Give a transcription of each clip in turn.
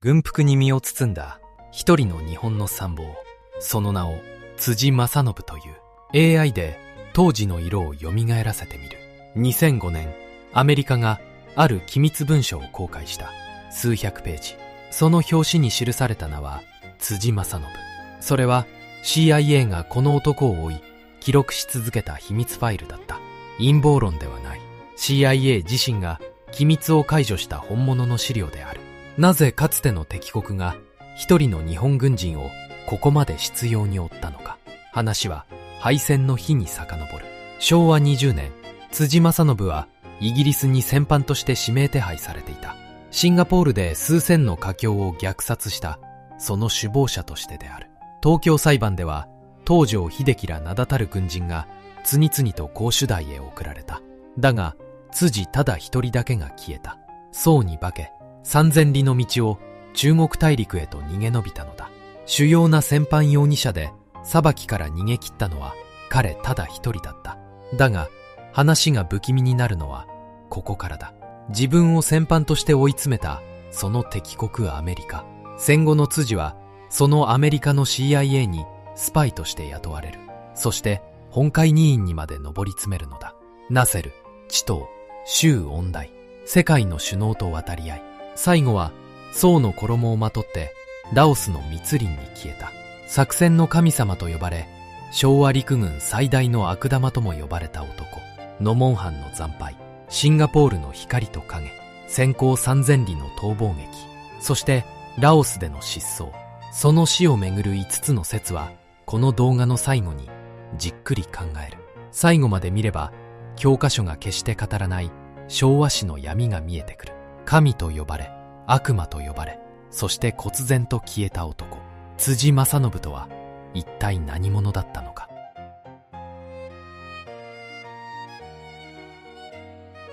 軍服に身を包んだ一人の日本の参謀、その名を辻正信という。 AI で当時の色を蘇らせてみる。2005年、アメリカがある機密文書を公開した。数百ページ。その表紙に記された名は辻正信。それは CIA がこの男を追い記録し続けた秘密ファイルだった。陰謀論ではない。 CIA 自身が機密を解除した本物の資料である。なぜかつての敵国が一人の日本軍人をここまで執拗に追ったのか。話は敗戦の日に遡る。昭和20年、辻正信はイギリスに戦犯として指名手配されていた。シンガポールで数千の華僑を虐殺したその首謀者としてである。東京裁判では東条英機ら名だたる軍人が次々と公主台へ送られた。だが辻ただ一人だけが消えた。宋に化け3000里の道を中国大陸へと逃げ延びたのだ。主要な戦犯容疑者で裁きから逃げ切ったのは彼ただ一人だった。だが話が不気味になるのはここからだ。自分を戦犯として追い詰めたその敵国アメリカ。戦後の辻はそのアメリカの CIA にスパイとして雇われる。そして本会議員にまで上り詰めるのだ。ナセル、チトー、周恩来、世界の首脳と渡り合い、最後は宋の衣をまとってラオスの密林に消えた。作戦の神様と呼ばれ、昭和陸軍最大の悪玉とも呼ばれた男。ノモンハンの惨敗、シンガポールの光と影、先行3000里の逃亡劇、そしてラオスでの失踪。その死をめぐる5つの説はこの動画の最後にじっくり考える。最後まで見れば教科書が決して語らない昭和史の闇が見えてくる。神と呼ばれ、悪魔と呼ばれ、そして忽然と消えた男、辻正信とは一体何者だったのか。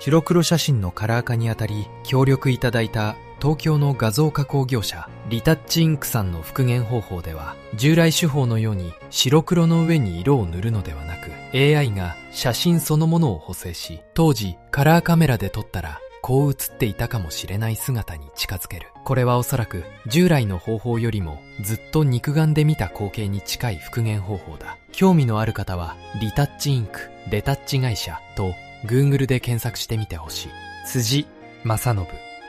白黒写真のカラー化にあたり協力いただいた東京の画像加工業者リタッチインクさんの復元方法では、従来手法のように白黒の上に色を塗るのではなく、 AI が写真そのものを補正し、当時カラーカメラで撮ったらこう写っていたかもしれない姿に近づける。これはおそらく従来の方法よりもずっと肉眼で見た光景に近い復元方法だ。興味のある方はリタッチインクレタッチ会社と Google で検索してみてほしい。辻正信、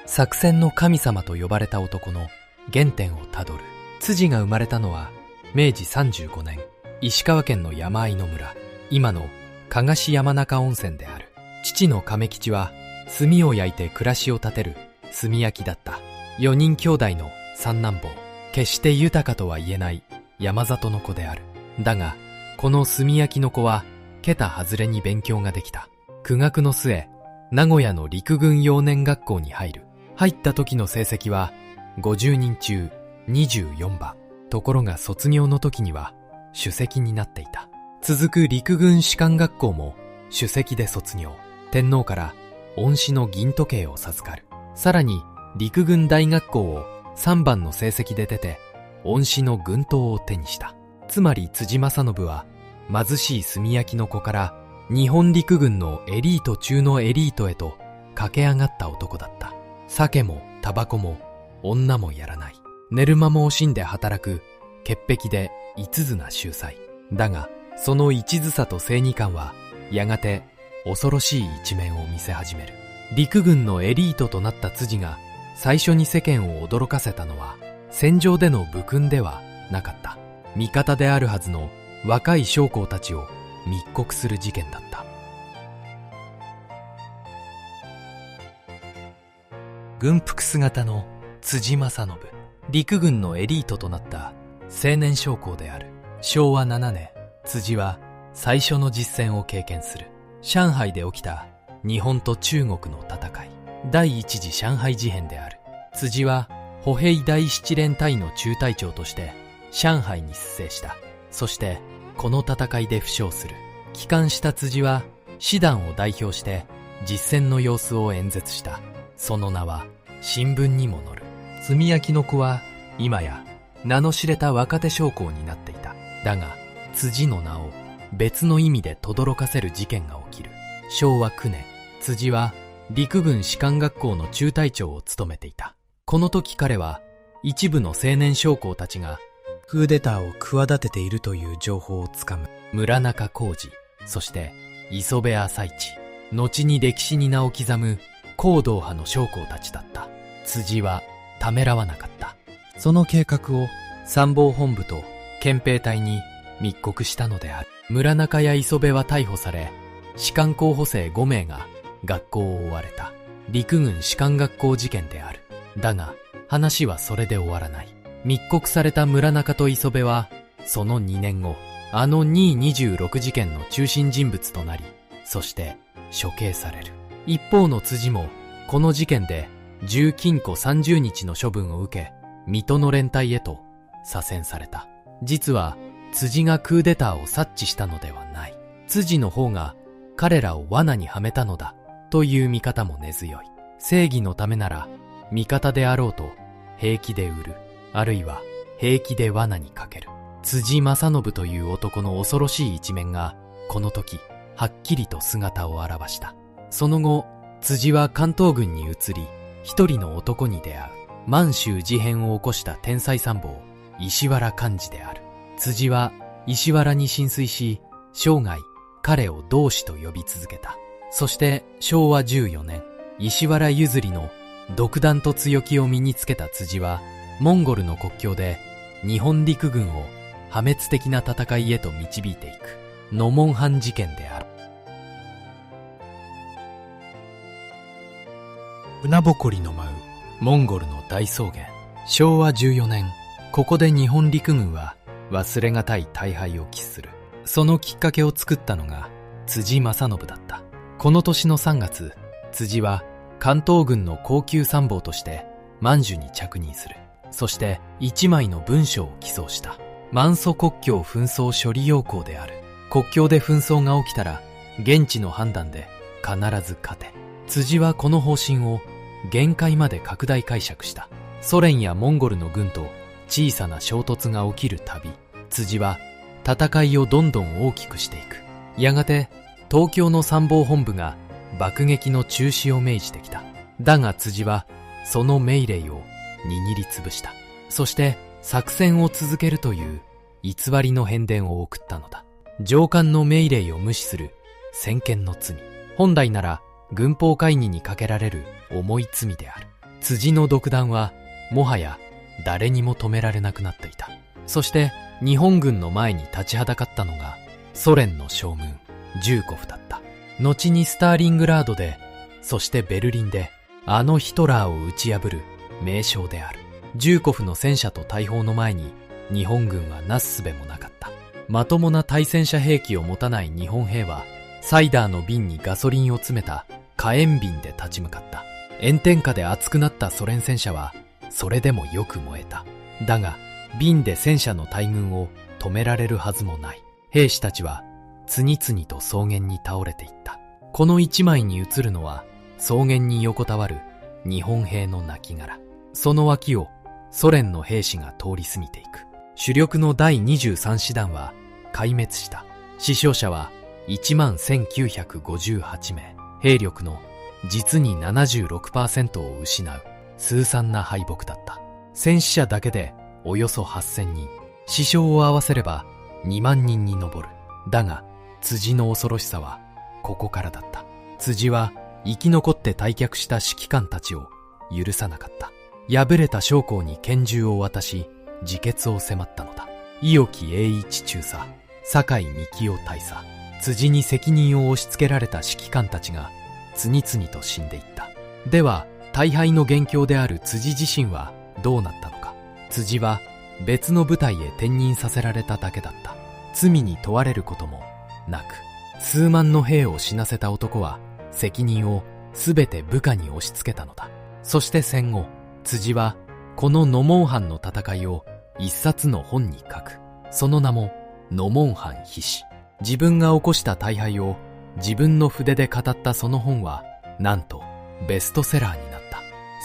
作戦の神様と呼ばれた男の原点をたどる。辻が生まれたのは明治35年、石川県の山あいの村、今の加賀市山中温泉である。父の亀吉は炭を焼いて暮らしを立てる炭焼きだった。4人兄弟の三男坊、決して豊かとは言えない山里の子である。だがこの炭焼きの子は桁外れに勉強ができた。苦学の末、名古屋の陸軍幼年学校に入る。入った時の成績は50人中24番。ところが卒業の時には首席になっていた。続く陸軍士官学校も首席で卒業。天皇から恩賜の銀時計を授かる。さらに陸軍大学校を3番の成績で出て恩賜の軍刀を手にした。つまり辻正信は貧しい炭焼きの子から日本陸軍のエリート中のエリートへと駆け上がった男だった。酒もタバコも女もやらない。寝る間も惜しんで働く潔癖で一途な秀才。だがその一途さと正義感はやがて恐ろしい一面を見せ始める。陸軍のエリートとなった辻が最初に世間を驚かせたのは戦場での武勲ではなかった。味方であるはずの若い将校たちを密告する事件だった。軍服姿の辻正信、陸軍のエリートとなった青年将校である。昭和7年、辻は最初の実戦を経験する。上海で起きた日本と中国の戦い、第一次上海事変である。辻は歩兵第七連隊の中隊長として上海に出征した。そしてこの戦いで負傷する。帰還した辻は師団を代表して実戦の様子を演説した。その名は新聞にも載る。炭焼きの子は今や名の知れた若手将校になっていた。だが辻の名を別の意味で轟かせる事件が起きる。昭和9年、辻は陸軍士官学校の中隊長を務めていた。この時彼は一部の青年将校たちがクーデターを企てているという情報をつかむ。村中浩二、そして磯部朝市、後に歴史に名を刻む行動派の将校たちだった。辻はためらわなかった。その計画を参謀本部と憲兵隊に密告したのである。村中や磯部は逮捕され、士官候補生5名が学校を追われた。陸軍士官学校事件である。だが話はそれで終わらない。密告された村中と磯部はその2年後、あの226事件の中心人物となり、そして処刑される。一方の辻もこの事件で重禁錮30日の処分を受け、水戸の連隊へと左遷された。実は辻がクーデターを察知したのではない。辻の方が彼らを罠にはめたのだという見方も根強い。正義のためなら味方であろうと平気で売る、あるいは平気で罠にかける。辻正信という男の恐ろしい一面がこの時はっきりと姿を現した。その後辻は関東軍に移り、一人の男に出会う。満州事変を起こした天才参謀石原莞爾である。辻は石原に心酔し、生涯彼を同志と呼び続けた。そして昭和14年、石原譲りの独断と強気を身につけた辻は、モンゴルの国境で日本陸軍を破滅的な戦いへと導いていくノモンハン事件である。船誇りの舞うモンゴルの大草原。昭和14年、ここで日本陸軍は忘れがたい大敗を喫する。そのきっかけを作ったのが辻正信だった。この年の3月、辻は関東軍の高級参謀として満州に着任する。そして一枚の文書を起草した。満祖国境紛争処理要項である。国境で紛争が起きたら現地の判断で必ず勝て。辻はこの方針を限界まで拡大解釈した。ソ連やモンゴルの軍と小さな衝突が起きるたび、辻は戦いをどんどん大きくしていく。やがて東京の参謀本部が爆撃の中止を命じてきた。だが辻はその命令を握りつぶした。そして作戦を続けるという偽りの変電を送ったのだ。上官の命令を無視する先見の罪。本来なら軍法会議にかけられる重い罪である。辻の独断はもはや誰にも止められなくなっていた。そして日本軍の前に立ちはだかったのがソ連の将軍ジューコフだった。後にスターリングラードで、そしてベルリンであのヒトラーを打ち破る名将である。ジューコフの戦車と大砲の前に日本軍はなすすべもなかった。まともな対戦車兵器を持たない日本兵はサイダーの瓶にガソリンを詰めた火炎瓶で立ち向かった。炎天下で熱くなったソ連戦車はそれでもよく燃えた。だが瓶で戦車の大軍を止められるはずもない。兵士たちは次々と草原に倒れていった。この一枚に映るのは草原に横たわる日本兵の亡骸。その脇をソ連の兵士が通り過ぎていく。主力の第23師団は壊滅した。死傷者は11,958名。兵力の実に 76% を失う凄惨な敗北だった。戦死者だけでおよそ8000人。死傷を合わせれば2万人に上る。だが辻の恐ろしさはここからだった。辻は生き残って退却した指揮官たちを許さなかった。敗れた将校に拳銃を渡し自決を迫ったのだ。伊予木栄一中佐、酒井幹夫大佐、辻に責任を押し付けられた指揮官たちが次々と死んでいった。では大敗の元凶である辻自身はどうなったのか。辻は別の部隊へ転任させられただけだった。罪に問われることもなく、数万の兵を死なせた男は責任をすべて部下に押し付けたのだ。そして戦後、辻はこのノモンハンの戦いを一冊の本に書く。その名もノモンハン秘史。自分が起こした大敗を自分の筆で語ったその本はなんとベストセラーになった。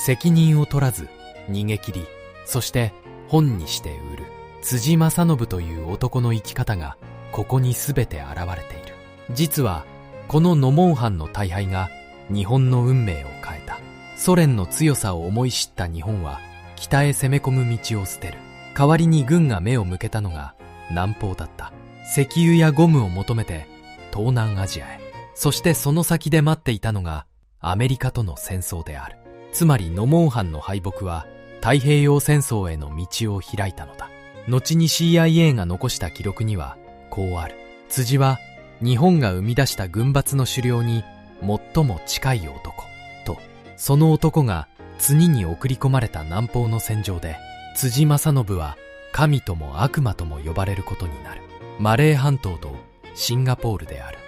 責任を取らず逃げ切り、そして本にして売る辻正信という男の生き方がここにすべて現れている。実はこのノモンハンの大敗が日本の運命を変えた。ソ連の強さを思い知った日本は北へ攻め込む道を捨てる。代わりに軍が目を向けたのが南方だった。石油やゴムを求めて東南アジアへ。そしてその先で待っていたのがアメリカとの戦争である。つまりノモンハンの敗北は太平洋戦争への道を開いたのだ。後に CIA が残した記録にはこうある。辻は日本が生み出した軍閥の首領に最も近い男と、その男が次に送り込まれた南方の戦場で、辻正信は神とも悪魔とも呼ばれることになる。マレー半島とシンガポールである。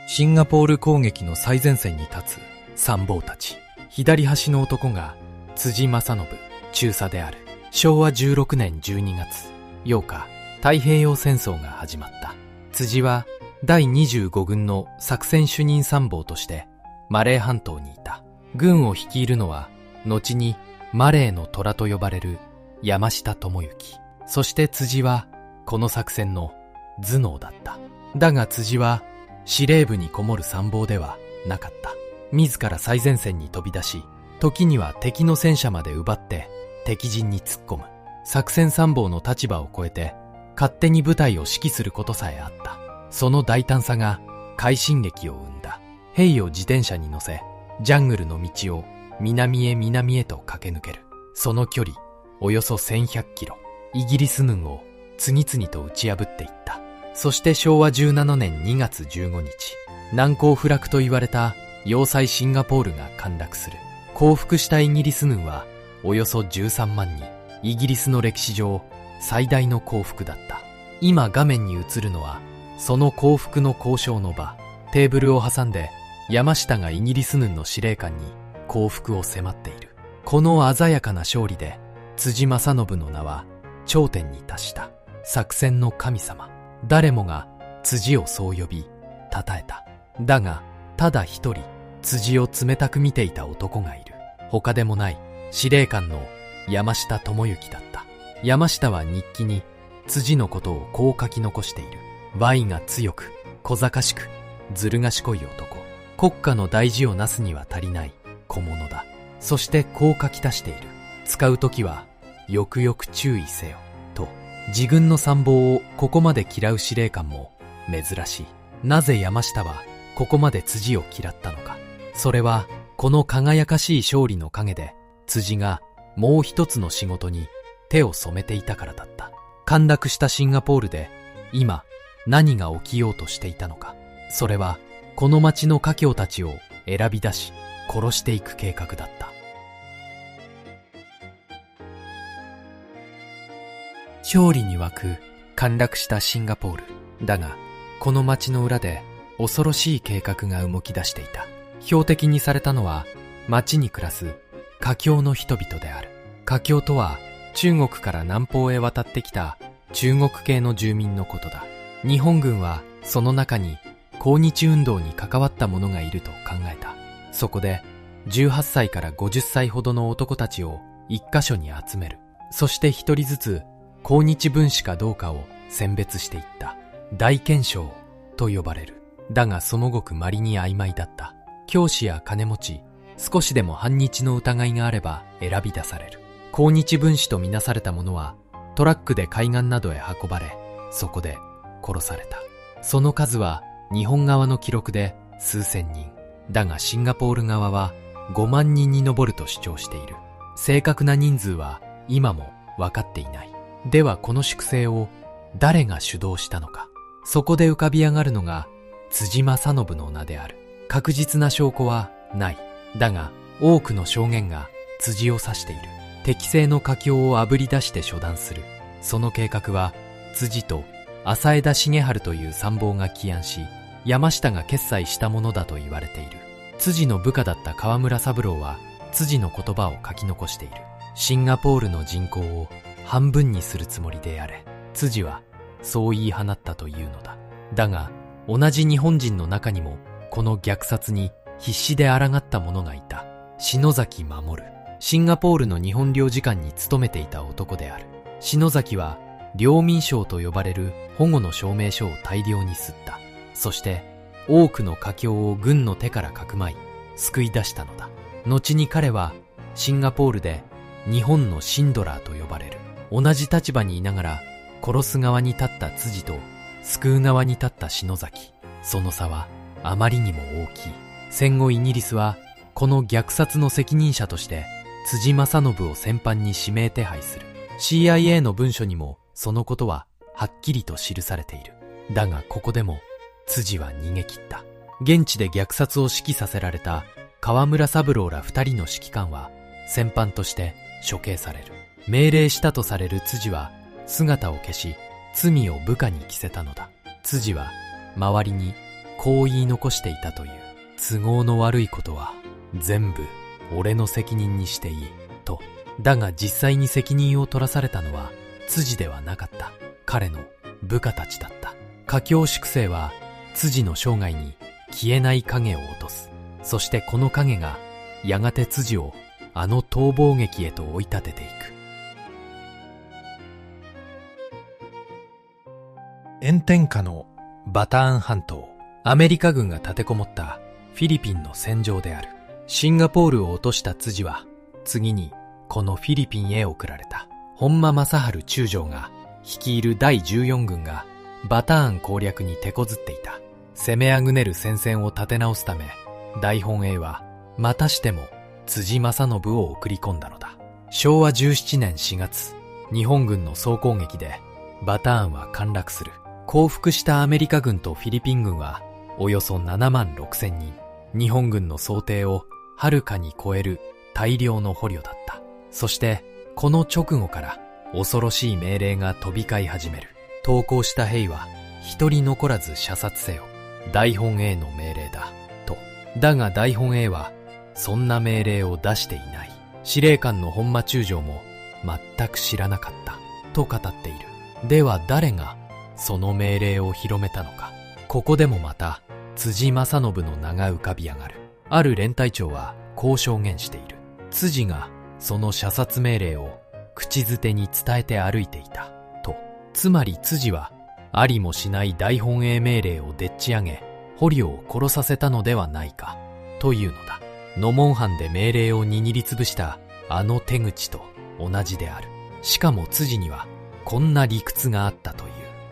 シンガポール攻撃の最前線に立つ参謀たち。左端の男が辻正信、中佐である。昭和16年12月8日、太平洋戦争が始まった。辻は第25軍の作戦主任参謀としてマレー半島にいた。軍を率いるのは後にマレーの虎と呼ばれる山下智之。そして辻はこの作戦の頭脳だった。だが辻は司令部にこもる参謀ではなかった。自ら最前線に飛び出し、時には敵の戦車まで奪って敵陣に突っ込む。作戦参謀の立場を超えて勝手に部隊を指揮することさえあった。その大胆さが快進撃を生んだ。兵を自転車に乗せ、ジャングルの道を南へと駆け抜ける。その距離およそ1100キロ。イギリス軍を次々と打ち破っていった。そして昭和17年2月15日、難攻不落と言われた要塞シンガポールが陥落する。降伏したイギリス軍はおよそ13万人。イギリスの歴史上最大の降伏だった。今画面に映るのはその降伏の交渉の場。テーブルを挟んで山下がイギリス軍の司令官に降伏を迫っている。この鮮やかな勝利で辻正信の名は頂点に達した。作戦の神様。誰もが辻をそう呼び称えた。だがただ一人辻を冷たく見ていた男がいる。他でもない司令官の山下智之だった。山下は日記に辻のことをこう書き残している。Yが強く小賢しくずる賢い男。国家の大事をなすには足りない小物だ。そしてこう書き足している。使うときはよくよく注意せよと。自軍の参謀をここまで嫌う司令官も珍しい。なぜ山下はここまで辻を嫌ったのか。それはこの輝かしい勝利の陰で辻がもう一つの仕事に手を染めていたからだった。陥落したシンガポールで今何が起きようとしていたのか。それはこの町の華僑たちを選び出し殺していく計画だった。勝利に沸く陥落したシンガポール。だがこの町の裏で恐ろしい計画が動き出していた。標的にされたのは町に暮らす華僑の人々である。華僑とは中国から南方へ渡ってきた中国系の住民のことだ。日本軍はその中に抗日運動に関わった者がいると考えた。そこで18歳から50歳ほどの男たちを一箇所に集める。そして一人ずつ抗日分子かどうかを選別していった。大検証と呼ばれる。だがそのごく稀に曖昧だった。教師や金持ち、少しでも反日の疑いがあれば選び出される。抗日分子とみなされた者はトラックで海岸などへ運ばれ、そこで殺された。その数は日本側の記録で数千人。だがシンガポール側は5万人に上ると主張している。正確な人数は今も分かっていない。ではこの粛清を誰が主導したのか。そこで浮かび上がるのが辻正信の名である。確実な証拠はない。だが多くの証言が辻を指している。適正の華僑をあぶり出して処断する。その計画は辻と浅枝重治という参謀が起案し、山下が決裁したものだと言われている。辻の部下だった河村三郎は辻の言葉を書き残している。シンガポールの人口を半分にするつもりであれ。辻はそう言い放ったというのだ。だが同じ日本人の中にもこの虐殺に必死で抗った者がいた。篠崎守。シンガポールの日本領事館に勤めていた男である。篠崎は領民証と呼ばれる保護の証明書を大量に刷った。そして多くの華僑を軍の手からかくまい救い出したのだ。後に彼はシンガポールで日本のシンドラーと呼ばれる。同じ立場にいながら殺す側に立った辻と救う側に立った篠崎。その差はあまりにも大きい。戦後イギリスはこの虐殺の責任者として辻正信を戦犯に指名手配する。 CIA の文書にもそのことははっきりと記されている。だがここでも辻は逃げ切った。現地で虐殺を指揮させられた河村三郎ら2人の指揮官は戦犯として処刑される。命令したとされる辻は姿を消し罪を部下に着せたのだ。辻は周りにこう言い残していたという。都合の悪いことは全部俺の責任にしていいと。だが実際に責任を取らされたのは辻ではなかった。彼の部下たちだった。華僑粛清は辻の生涯に消えない影を落とす。そしてこの影がやがて辻をあの逃亡劇へと追い立てていく。炎天下のバターン半島。アメリカ軍が立てこもったフィリピンの戦場である。シンガポールを落とした辻は次にこのフィリピンへ送られた。本間正治中将が率いる第14軍がバターン攻略に手こずっていた。攻めあぐねる戦線を立て直すため大本営はまたしても辻正信を送り込んだのだ。昭和17年4月、日本軍の総攻撃でバターンは陥落する。降伏したアメリカ軍とフィリピン軍はおよそ7万6千人。日本軍の想定をはるかに超える大量の捕虜だった。そしてこの直後から恐ろしい命令が飛び交い始める。投降した兵は一人残らず射殺せよ。大本営の命令だと。だが大本営はそんな命令を出していない。司令官の本間中将も全く知らなかったと語っている。では誰がその命令を広めたのか。ここでもまた辻正信の名が浮かび上がる。ある連隊長はこう証言している。辻がその射殺命令を口づてに伝えて歩いていたと。つまり辻はありもしない大本営命令をでっち上げ捕虜を殺させたのではないかというのだ。ノモンハンで命令を握りつぶしたあの手口と同じである。しかも辻にはこんな理屈があったという。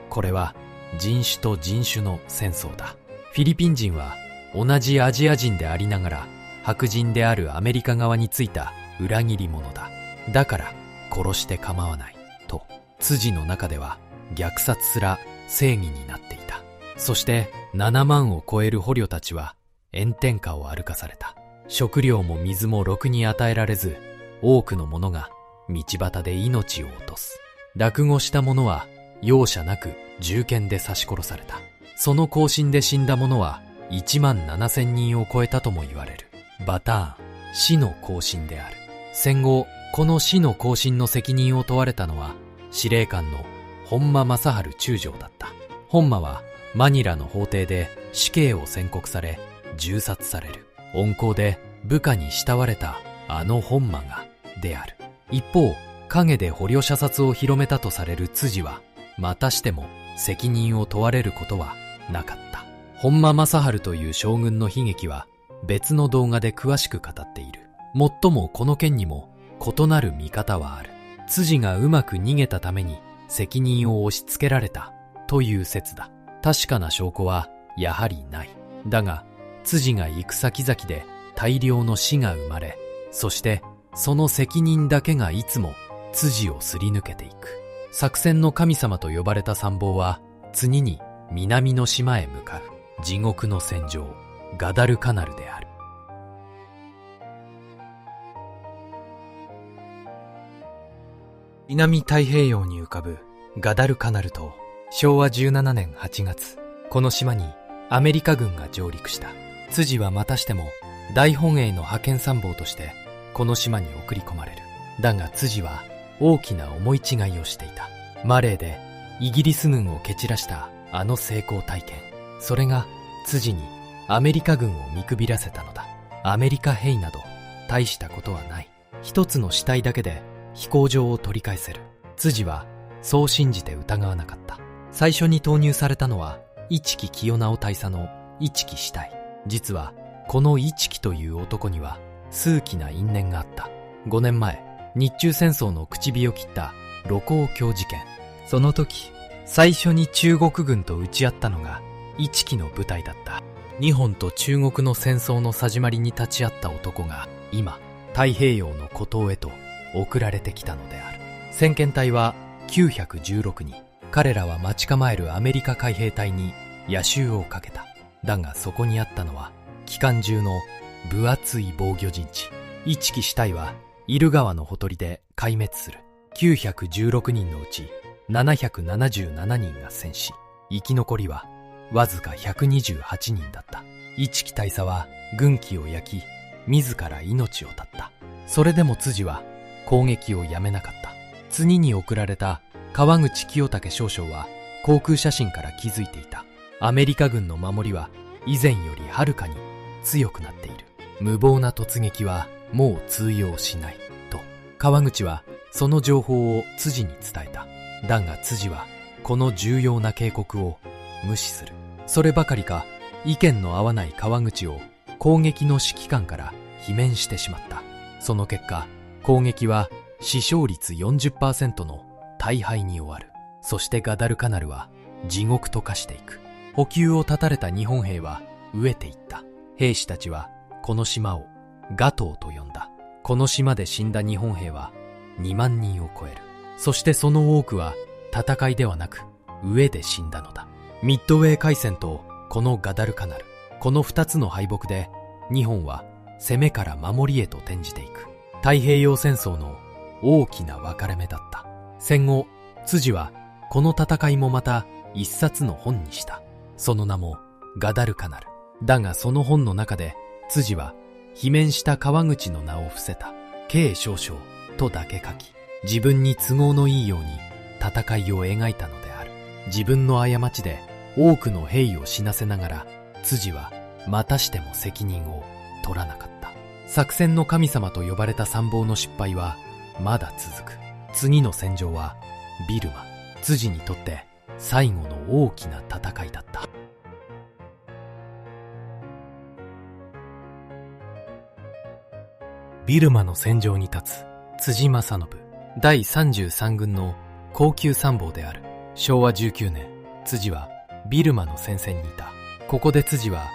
これは人種と人種の戦争だ。フィリピン人は同じアジア人でありながら白人であるアメリカ側についた裏切り者だ。だから殺して構わないと辻の中では虐殺すら正義になっていた。そして7万を超える捕虜たちは炎天下を歩かされた。食料も水もろくに与えられず、多くの者が道端で命を落とす。落後した者は容赦なく銃剣で刺し殺された。その行進で死んだ者は1万7千人を超えたとも言われる。バターン、死の行進である。戦後、この死の行進の責任を問われたのは司令官の本間正治中将だった。本間はマニラの法廷で死刑を宣告され銃殺される。温厚で部下に慕われたあの本間がである。一方、陰で捕虜射殺を広めたとされる辻はまたしても責任を問われることはなかった。本間正治という将軍の悲劇は別の動画で詳しく語っている。もっともこの件にも異なる見方はある。辻がうまく逃げたために責任を押し付けられたという説だ。確かな証拠はやはりない。だが辻が行く先々で大量の死が生まれ、そしてその責任だけがいつも辻をすり抜けていく。作戦の神様と呼ばれた参謀は次に南の島へ向かう。地獄の戦場、ガダルカナルである。南太平洋に浮かぶガダルカナル島。昭和17年8月、この島にアメリカ軍が上陸した。辻はまたしても大本営の派遣参謀としてこの島に送り込まれる。だが辻は大きな思い違いをしていた。マレーでイギリス軍を蹴散らしたあの成功体験、それが辻にアメリカ軍を見くびらせたのだ。アメリカ兵など大したことはない。一つの死体だけで飛行場を取り返せる。辻はそう信じて疑わなかった。最初に投入されたのは一木清直大佐の一木死体。実はこの一木という男には数奇な因縁があった。5年前、日中戦争の口火を切った盧溝橋事件。その時、最初に中国軍と撃ち合ったのが一木の部隊だった。日本と中国の戦争の始まりに立ち会った男が今、太平洋の孤島へと送られてきたのである。先遣隊は916人。彼らは待ち構えるアメリカ海兵隊に夜襲をかけた。だがそこにあったのは機関銃の分厚い防御陣地。一木支隊はイル川のほとりで壊滅する。916人のうち777人が戦死。生き残りはわずか128人だった。一木大佐は軍旗を焼き、自ら命を絶った。それでも辻は攻撃をやめなかった。次に送られた川口清武少将は航空写真から気づいていた。アメリカ軍の守りは以前よりはるかに強くなっている。無謀な突撃はもう通用しないと川口はその情報を辻に伝えた。だが辻はこの重要な警告を無視する。そればかりか意見の合わない川口を攻撃の指揮官から罷免してしまった。その結果、攻撃は死傷率 40% の大敗に終わる。そしてガダルカナルは地獄と化していく。補給を断たれた日本兵は飢えていった。兵士たちはこの島をガ島と呼んだ。この島で死んだ日本兵は2万人を超える。そしてその多くは戦いではなく飢えで死んだのだ。ミッドウェー海戦とこのガダルカナル、この2つの敗北で日本は攻めから守りへと転じていく。太平洋戦争の大きな分かれ目だった。戦後、辻はこの戦いもまた一冊の本にした。その名もガダルカナル。だがその本の中で辻は罷免した川口の名を伏せた。K少将とだけ書き、自分に都合のいいように戦いを描いたのである。自分の過ちで多くの兵を死なせながら辻はまたしても責任を取らなかった。作戦の神様と呼ばれた参謀の失敗はまだ続く。次の戦場はビルマ。辻にとって最後の大きな戦いだった。ビルマの戦場に立つ辻正信。第33軍の高級参謀である。昭和19年、辻はビルマの戦線にいた。ここで辻は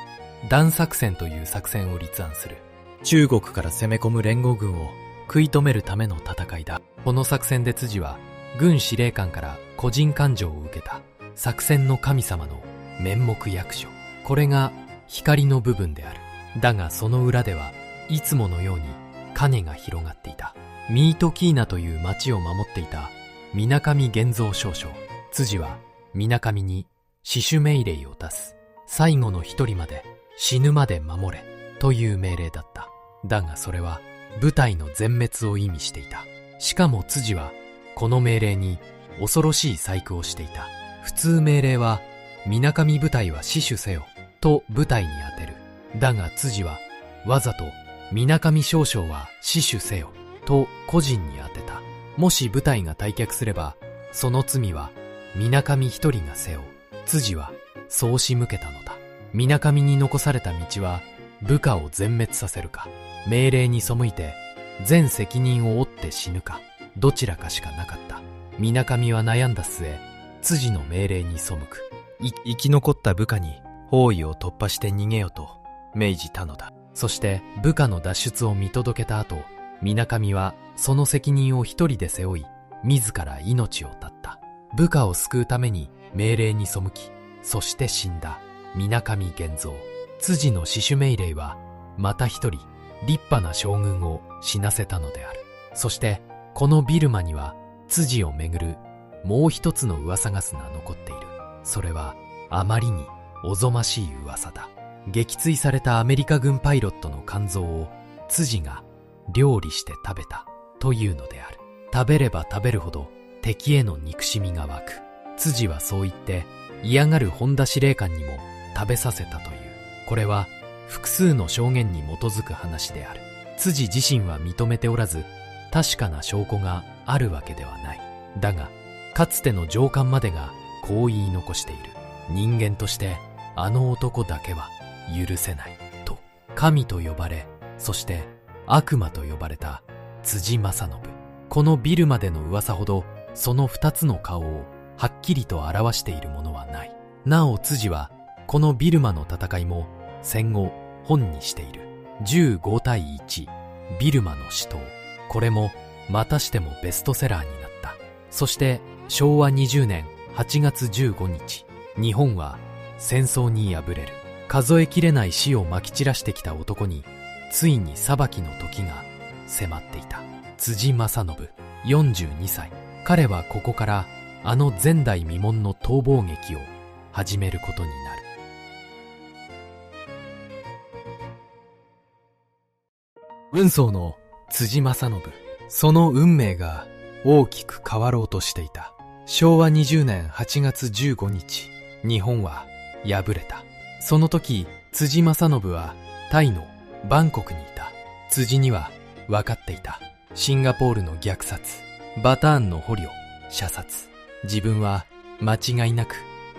ダ作戦という作戦を立案する。中国から攻め込む連合軍を食い止めるための戦いだ。この作戦で辻は軍司令官から個人勘定を受けた。作戦の神様の面目役所。これが光の部分である。だがその裏ではいつものように影が広がっていた。ミートキーナという町を守っていた水上源三少将。辻は水上に死守命令を出す。最後の一人まで死ぬまで守れという命令だった。だがそれは部隊の全滅を意味していた。しかも辻はこの命令に恐ろしい細工をしていた。普通命令は水上部隊は死守せよと部隊に当てる。だが辻はわざと水上少将は死守せよと個人に当てた。もし部隊が退却すればその罪は水上一人が背負う。辻はそう仕向けたのだ。水上に残された道は部下を全滅させるか、命令に背いて全責任を負って死ぬか、どちらかしかなかった。水上は悩んだ末、辻の命令に背く。生き残った部下に包囲を突破して逃げよと命じたのだ。そして部下の脱出を見届けた後、水上はその責任を一人で背負い、自ら命を絶った。部下を救うために命令に背き、そして死んだ水上源三。辻の死守命令はまた一人立派な将軍を死なせたのである。そしてこのビルマには辻をめぐるもう一つの噂が残っている。それはあまりにおぞましい噂だ。撃墜されたアメリカ軍パイロットの肝臓を辻が料理して食べたというのである。食べれば食べるほど敵への憎しみが湧く。辻はそう言って嫌がる本田司令官にも食べさせたという。これは複数の証言に基づく話である。辻自身は認めておらず、確かな証拠があるわけではない。だがかつての上官までがこう言い残している。人間としてあの男だけは許せないと。神と呼ばれ、そして悪魔と呼ばれた辻正信。このビルマでの噂ほどその二つの顔をはっきりと表しているものはない。なお辻はこのビルマの戦いも戦後本にしている。15対1ビルマの死闘。これもまたしてもベストセラーになった。そして昭和20年8月15日、日本は戦争に敗れる。数えきれない死をまき散らしてきた男についに裁きの時が迫っていた。辻正信42歳。彼はここからあの前代未聞の逃亡劇を始めることになる。運送の辻正信。その運命が大きく変わろうとしていた。昭和20年8月15日、日本は敗れた。その時、辻正信はタイのバンコクにいた。辻には分かっていた。シンガポールの虐殺、バターンの捕虜、射殺。自分は間違いなく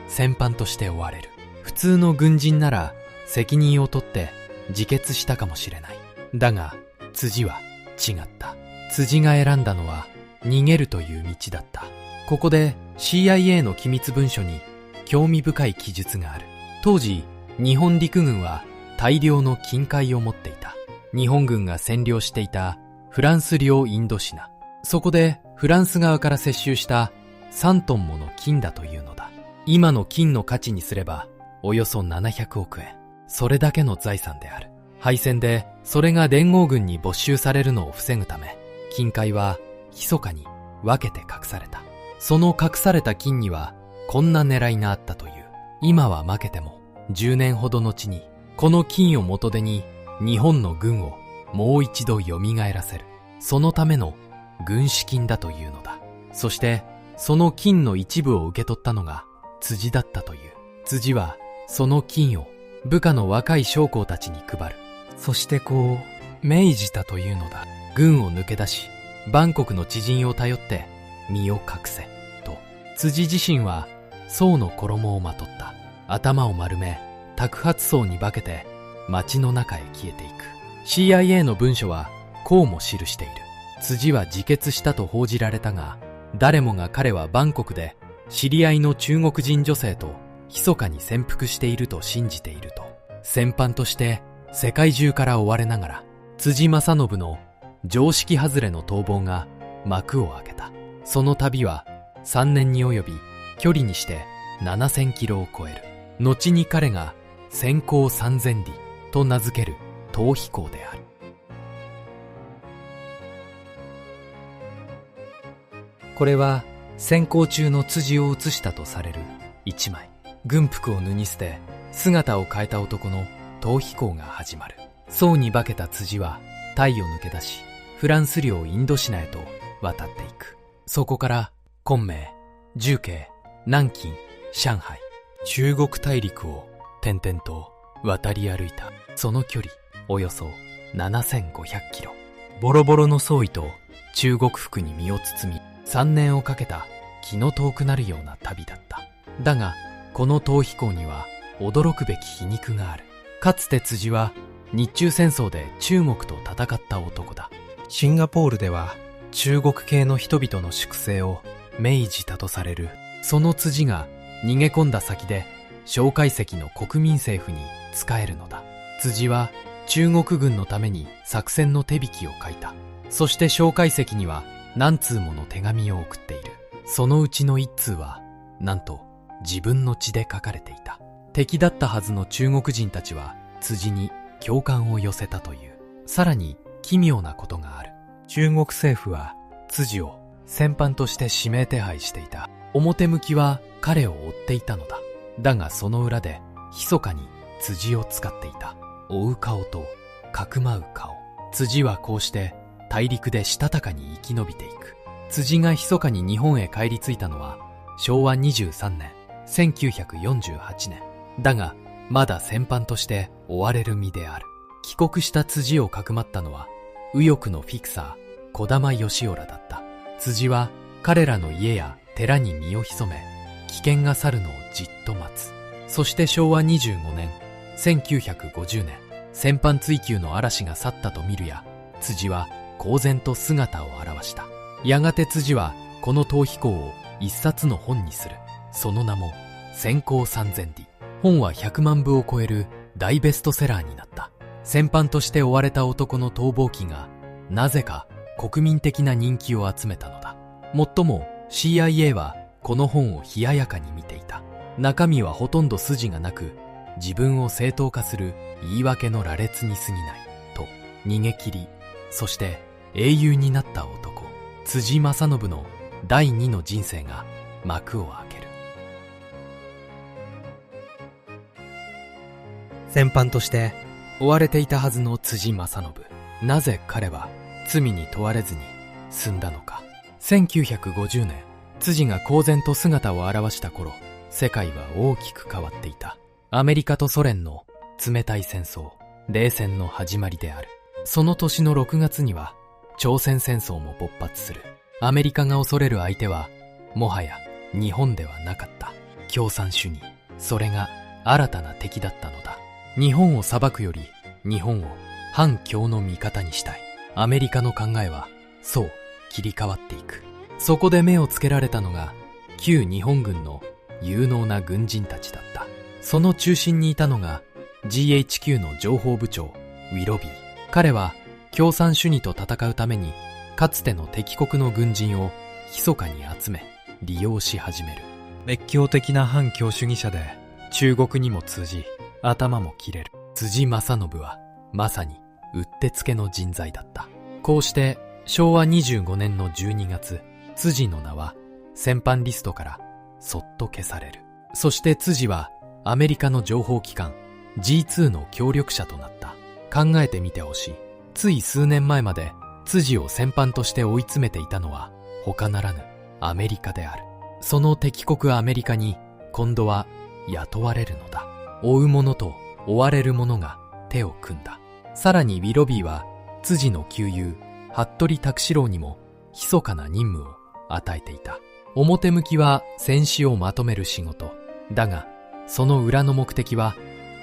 戦犯として追われる。普通の軍人なら責任を取って自決したかもしれない。だが、辻は違った。辻が選んだのは逃げるという道だった。ここで CIA の機密文書に興味深い記述がある。当時、日本陸軍は大量の金塊を持っていた。日本軍が占領していたフランス領インドシナ。そこでフランス側から接収した3トンもの金だというのだ。今の金の価値にすればおよそ700億円。それだけの財産である。敗戦でそれが連合軍に没収されるのを防ぐため、金塊は密かに分けて隠された。その隠された金にはこんな狙いがあったという。今は負けても10年ほど後にこの金を元手に日本の軍をもう一度蘇らせる。そのための軍資金だというのだ。そしてその金の一部を受け取ったのが辻だったという。辻はその金を部下の若い将校たちに配る。そして命じたというのだ。軍を抜け出し、バンコクの知人を頼って身を隠せと。辻自身は僧の衣をまとった。頭を丸め托鉢僧に化けて街の中へ消えていく。 CIA の文書はこうも記している。辻は自決したと報じられたが、誰もが彼はバンコクで知り合いの中国人女性と密かに潜伏していると信じていると。戦犯として世界中から追われながら、辻正信の常識外れの逃亡が幕を開けた。その旅は3年に及び、距離にして7000キロを超える。後に彼が先行3000里と名付ける逃避行である。これは先行中の辻を写したとされる一枚。軍服を脱ぎ捨て姿を変えた男の逃避行が始まる。僧に化けた辻はタイを抜け出し、フランス領インドシナへと渡っていく。そこから昆明、重慶、南京、上海、中国大陸を転々と渡り歩いた。その距離およそ7500キロ。ボロボロの装衣と中国服に身を包み、3年をかけた気の遠くなるような旅だった。だがこの逃避行には驚くべき皮肉がある。かつて辻は日中戦争で中国と戦った男だ。シンガポールでは中国系の人々の粛清を命じたとされる。その辻が逃げ込んだ先で蒋介石の国民政府に仕えるのだ。辻は中国軍のために作戦の手引きを書いた。そして蒋介石には何通もの手紙を送っている。そのうちの一通はなんと自分の血で書かれていた。敵だったはずの中国人たちは辻に共感を寄せたという。さらに奇妙なことがある。中国政府は辻を戦犯として指名手配していた。表向きは彼を追っていたのだ。だがその裏で密かに辻を使っていた。追う顔とかくまう顔。辻はこうして大陸でしたたかに生き延びていく。辻が密かに日本へ帰り着いたのは昭和23年1948年。だがまだ戦犯として追われる身である。帰国した辻をかくまったのは右翼のフィクサー児玉義夫らだった。辻は彼らの家や寺に身を潜め、危険が去るのをじっと待つ。そして昭和25年1950年、戦犯追及の嵐が去ったと見るや、辻は公然と姿を現した。やがて辻はこの逃避行を一冊の本にする。その名も先行三千里。本は100万部を超える大ベストセラーになった。戦犯として追われた男の逃亡記がなぜか国民的な人気を集めたのだ。もっとも CIA はこの本を冷ややかに見ていた。中身はほとんど筋がなく、自分を正当化する言い訳の羅列に過ぎないと逃げ切り、そして英雄になった男辻正信の第2の人生が幕を開ける。戦犯として追われていたはずの辻正信。なぜ彼は罪に問われずに済んだのか。1950年、辻が公然と姿を現した頃、世界は大きく変わっていた。アメリカとソ連の冷たい戦争、冷戦の始まりである。その年の6月には朝鮮戦争も勃発する。アメリカが恐れる相手はもはや日本ではなかった。共産主義、それが新たな敵だったのだ。日本を裁くより日本を反共の味方にしたい。アメリカの考えはそう切り替わっていく。そこで目をつけられたのが旧日本軍の有能な軍人たちだった。その中心にいたのが GHQ の情報部長ウィロビー。彼は共産主義と戦うためにかつての敵国の軍人を密かに集め利用し始める。熱狂的な反共主義者で中国にも通じ頭も切れる。辻正信はまさにうってつけの人材だった。こうして昭和25年の12月、辻の名は戦犯リストからそっと消される。そして辻はアメリカの情報機関 G2 の協力者となった。考えてみてほしい。つい数年前まで辻を戦犯として追い詰めていたのは他ならぬアメリカである。その敵国アメリカに今度は雇われるのだ。追う者と追われる者が手を組んだ。さらにウィロビーは辻の旧友服部拓四郎にも密かな任務を与えていた。表向きは戦死をまとめる仕事だが、その裏の目的は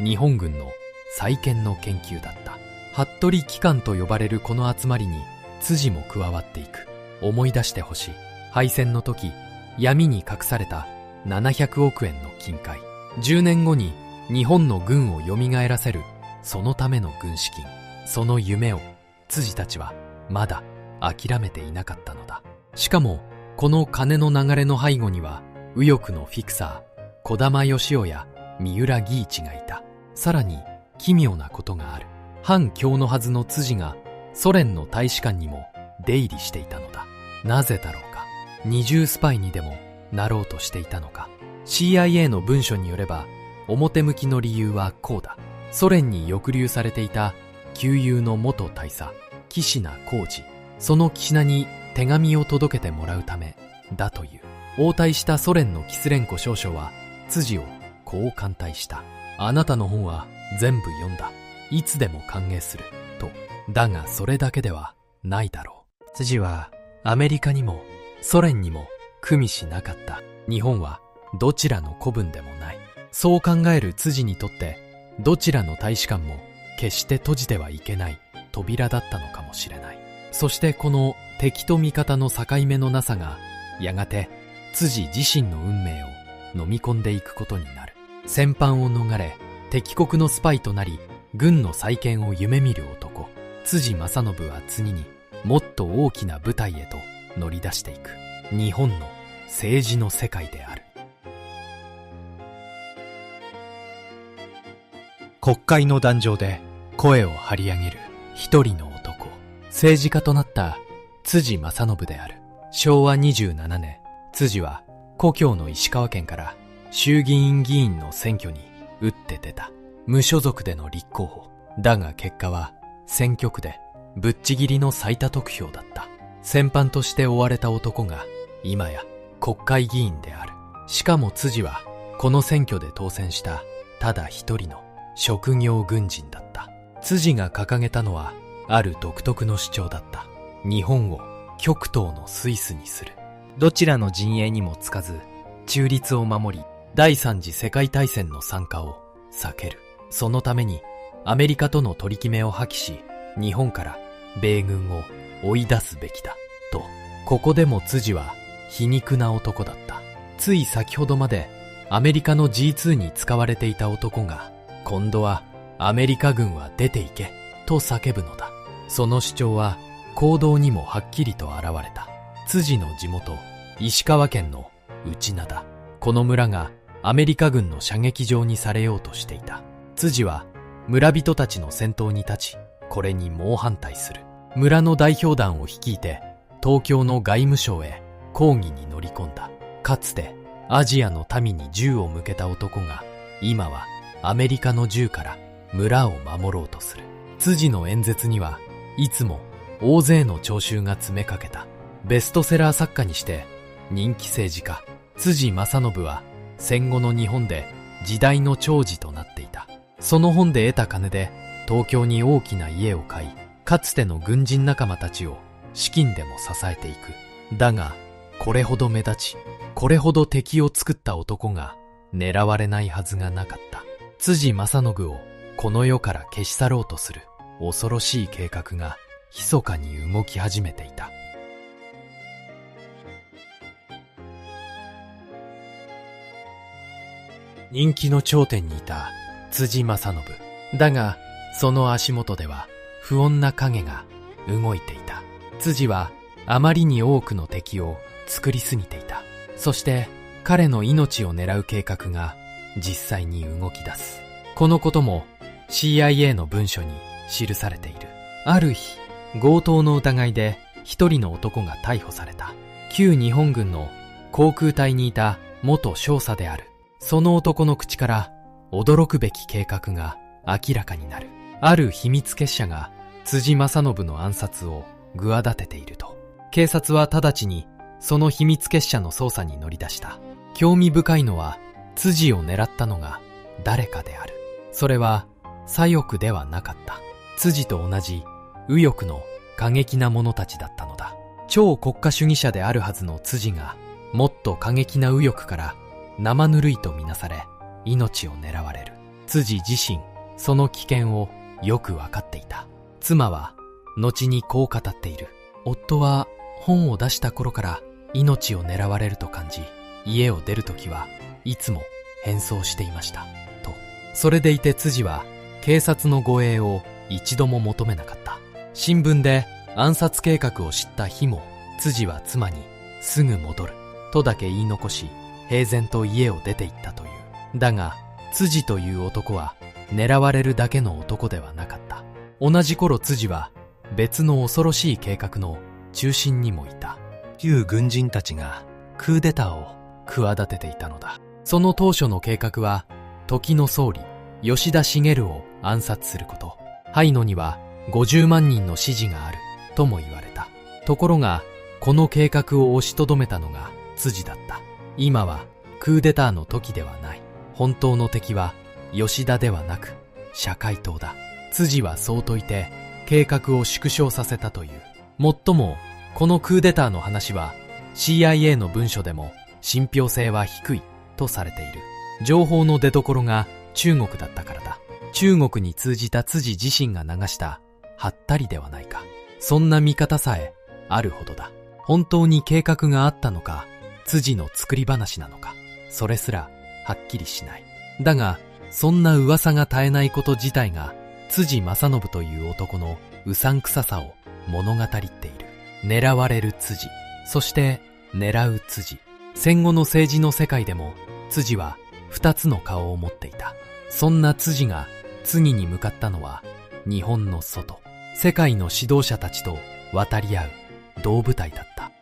日本軍の再建の研究だった。服部機関と呼ばれるこの集まりに辻も加わっていく。思い出してほしい。敗戦の時闇に隠された700億円の金塊。10年後に日本の軍を蘇らせるそのための軍資金。その夢を辻たちはまだ諦めていなかったのだ。しかもこの金の流れの背後には右翼のフィクサー児玉義雄や三浦義一がいた。さらに奇妙なことがある。反共のはずの辻がソ連の大使館にも出入りしていたのだ。なぜだろうか。二重スパイにでもなろうとしていたのか。 CIA の文書によれば表向きの理由はこうだ。ソ連に抑留されていた旧友の元大佐岸名浩二、その岸名に手紙を届けてもらうためだという。応対したソ連のキスレンコ少将は辻をこう歓待した。あなたの本は全部読んだ。いつでも歓迎すると。だがそれだけではないだろう。辻はアメリカにもソ連にも組みしなかった。日本はどちらの子分でもない。そう考える辻にとってどちらの大使館も決して閉じてはいけない扉だったのかもしれない。そしてこの敵と味方の境目のなさがやがて辻自身の運命を飲み込んでいくことになる。戦犯を逃れ敵国のスパイとなり軍の再建を夢見る男辻正信は次にもっと大きな舞台へと乗り出していく。日本の政治の世界である。国会の壇上で声を張り上げる一人の男、政治家となった辻正信である。昭和27年、辻は故郷の石川県から衆議院議員の選挙に打って出た。無所属での立候補だが、結果は選挙区でぶっちぎりの最多得票だった。戦犯として追われた男が今や国会議員である。しかも辻はこの選挙で当選したただ一人の職業軍人だった。辻が掲げたのはある独特の主張だった。日本を極東のスイスにする。どちらの陣営にもつかず中立を守り第三次世界大戦の参加を避ける。そのためにアメリカとの取り決めを破棄し、日本から米軍を追い出すべきだと。ここでも辻は皮肉な男だった。つい先ほどまでアメリカの G2 に使われていた男が、今度はアメリカ軍は出て行けと叫ぶのだ。その主張は行動にもはっきりと現れた。辻の地元石川県の内灘、この村がアメリカ軍の射撃場にされようとしていた。辻は村人たちの先頭に立ち、これに猛反対する。村の代表団を率いて東京の外務省へ抗議に乗り込んだ。かつてアジアの民に銃を向けた男が、今はアメリカの銃から村を守ろうとする。辻の演説にはいつも大勢の聴衆が詰めかけた。ベストセラー作家にして人気政治家辻正信は、戦後の日本で時代の寵児となっていた。その本で得た金で東京に大きな家を買い、かつての軍人仲間たちを資金でも支えていく。だがこれほど目立ち、これほど敵を作った男が狙われないはずがなかった。辻正信をこの世から消し去ろうとする恐ろしい計画が密かに動き始めていた。人気の頂点にいた辻正信。だがその足元では不穏な影が動いていた。辻はあまりに多くの敵を作りすぎていた。そして彼の命を狙う計画が実際に動き出す。このことも CIA の文書に記されている。ある日、強盗の疑いで一人の男が逮捕された。旧日本軍の航空隊にいた元少佐である。その男の口から驚くべき計画が明らかになる。ある秘密結社が辻正信の暗殺を企てていると。警察は直ちにその秘密結社の捜査に乗り出した。興味深いのは、辻を狙ったのが誰かである。それは左翼ではなかった。辻と同じ右翼の過激な者たちだったのだ。超国家主義者であるはずの辻が、もっと過激な右翼から生ぬるいとみなされ、命を狙われる。辻自身、その危険をよくわかっていた。妻は後にこう語っている。夫は本を出した頃から命を狙われると感じ、家を出るときはいつも変装していましたと。それでいて辻は警察の護衛を一度も求めなかった。新聞で暗殺計画を知った日も、辻は妻にすぐ戻るとだけ言い残し、平然と家を出て行ったという。だが辻という男は狙われるだけの男ではなかった。同じ頃辻は別の恐ろしい計画の中心にもいた。旧軍人たちがクーデターを企てていたのだ。その当初の計画は、時の総理吉田茂を暗殺すること。背後には50万人の支持があるとも言われた。ところがこの計画を押しとどめたのが辻だった。今はクーデターの時ではない。本当の敵は吉田ではなく社会党だ。辻はそう説いて計画を縮小させたという。もっともこのクーデターの話は CIA の文書でも信憑性は低いとされている。情報の出所が中国だったからだ。中国に通じた辻自身が流したはったりではないか。そんな見方さえあるほどだ。本当に計画があったのか、辻の作り話なのか、それすらはっきりしない。だがそんな噂が絶えないこと自体が辻正信という男のうさんくささを物語っている。狙われる辻、そして狙う辻。戦後の政治の世界でも辻は二つの顔を持っていた。そんな辻が次に向かったのは日本の外、世界の指導者たちと渡り合う同舞台だった。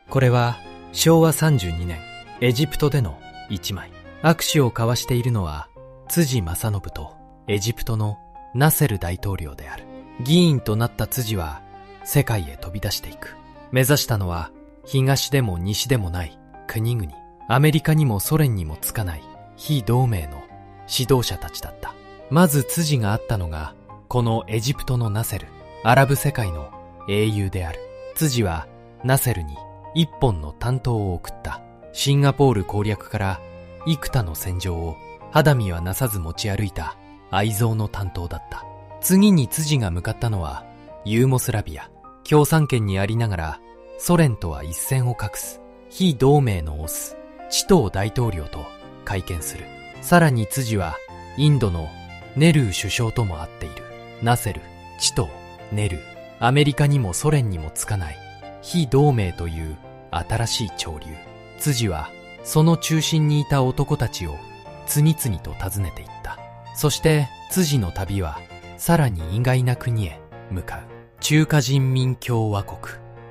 これは昭和32年エジプトでの一枚。握手を交わしているのは辻正信とエジプトのナセル大統領である。議員となった辻は世界へ飛び出していく。目指したのは東でも西でもない国々、アメリカにもソ連にもつかない非同盟の指導者たちだった。まず辻があったのがこのエジプトのナセル、アラブ世界の英雄である。辻はナセルに一本の短刀を送った。シンガポール攻略から幾多の戦場を肌身はなさず持ち歩いた愛憎の担当だった。次に辻が向かったのはユーゴスラビア。共産圏にありながらソ連とは一線を画す非同盟のオスチトー大統領と会見する。さらに辻はインドのネルー首相とも会っている。ナセル、チトー、ネルー。アメリカにもソ連にもつかない非同盟という新しい潮流。辻はその中心にいた男たちを次々と訪ねていった。そして辻の旅はさらに意外な国へ向かう。中華人民共和国、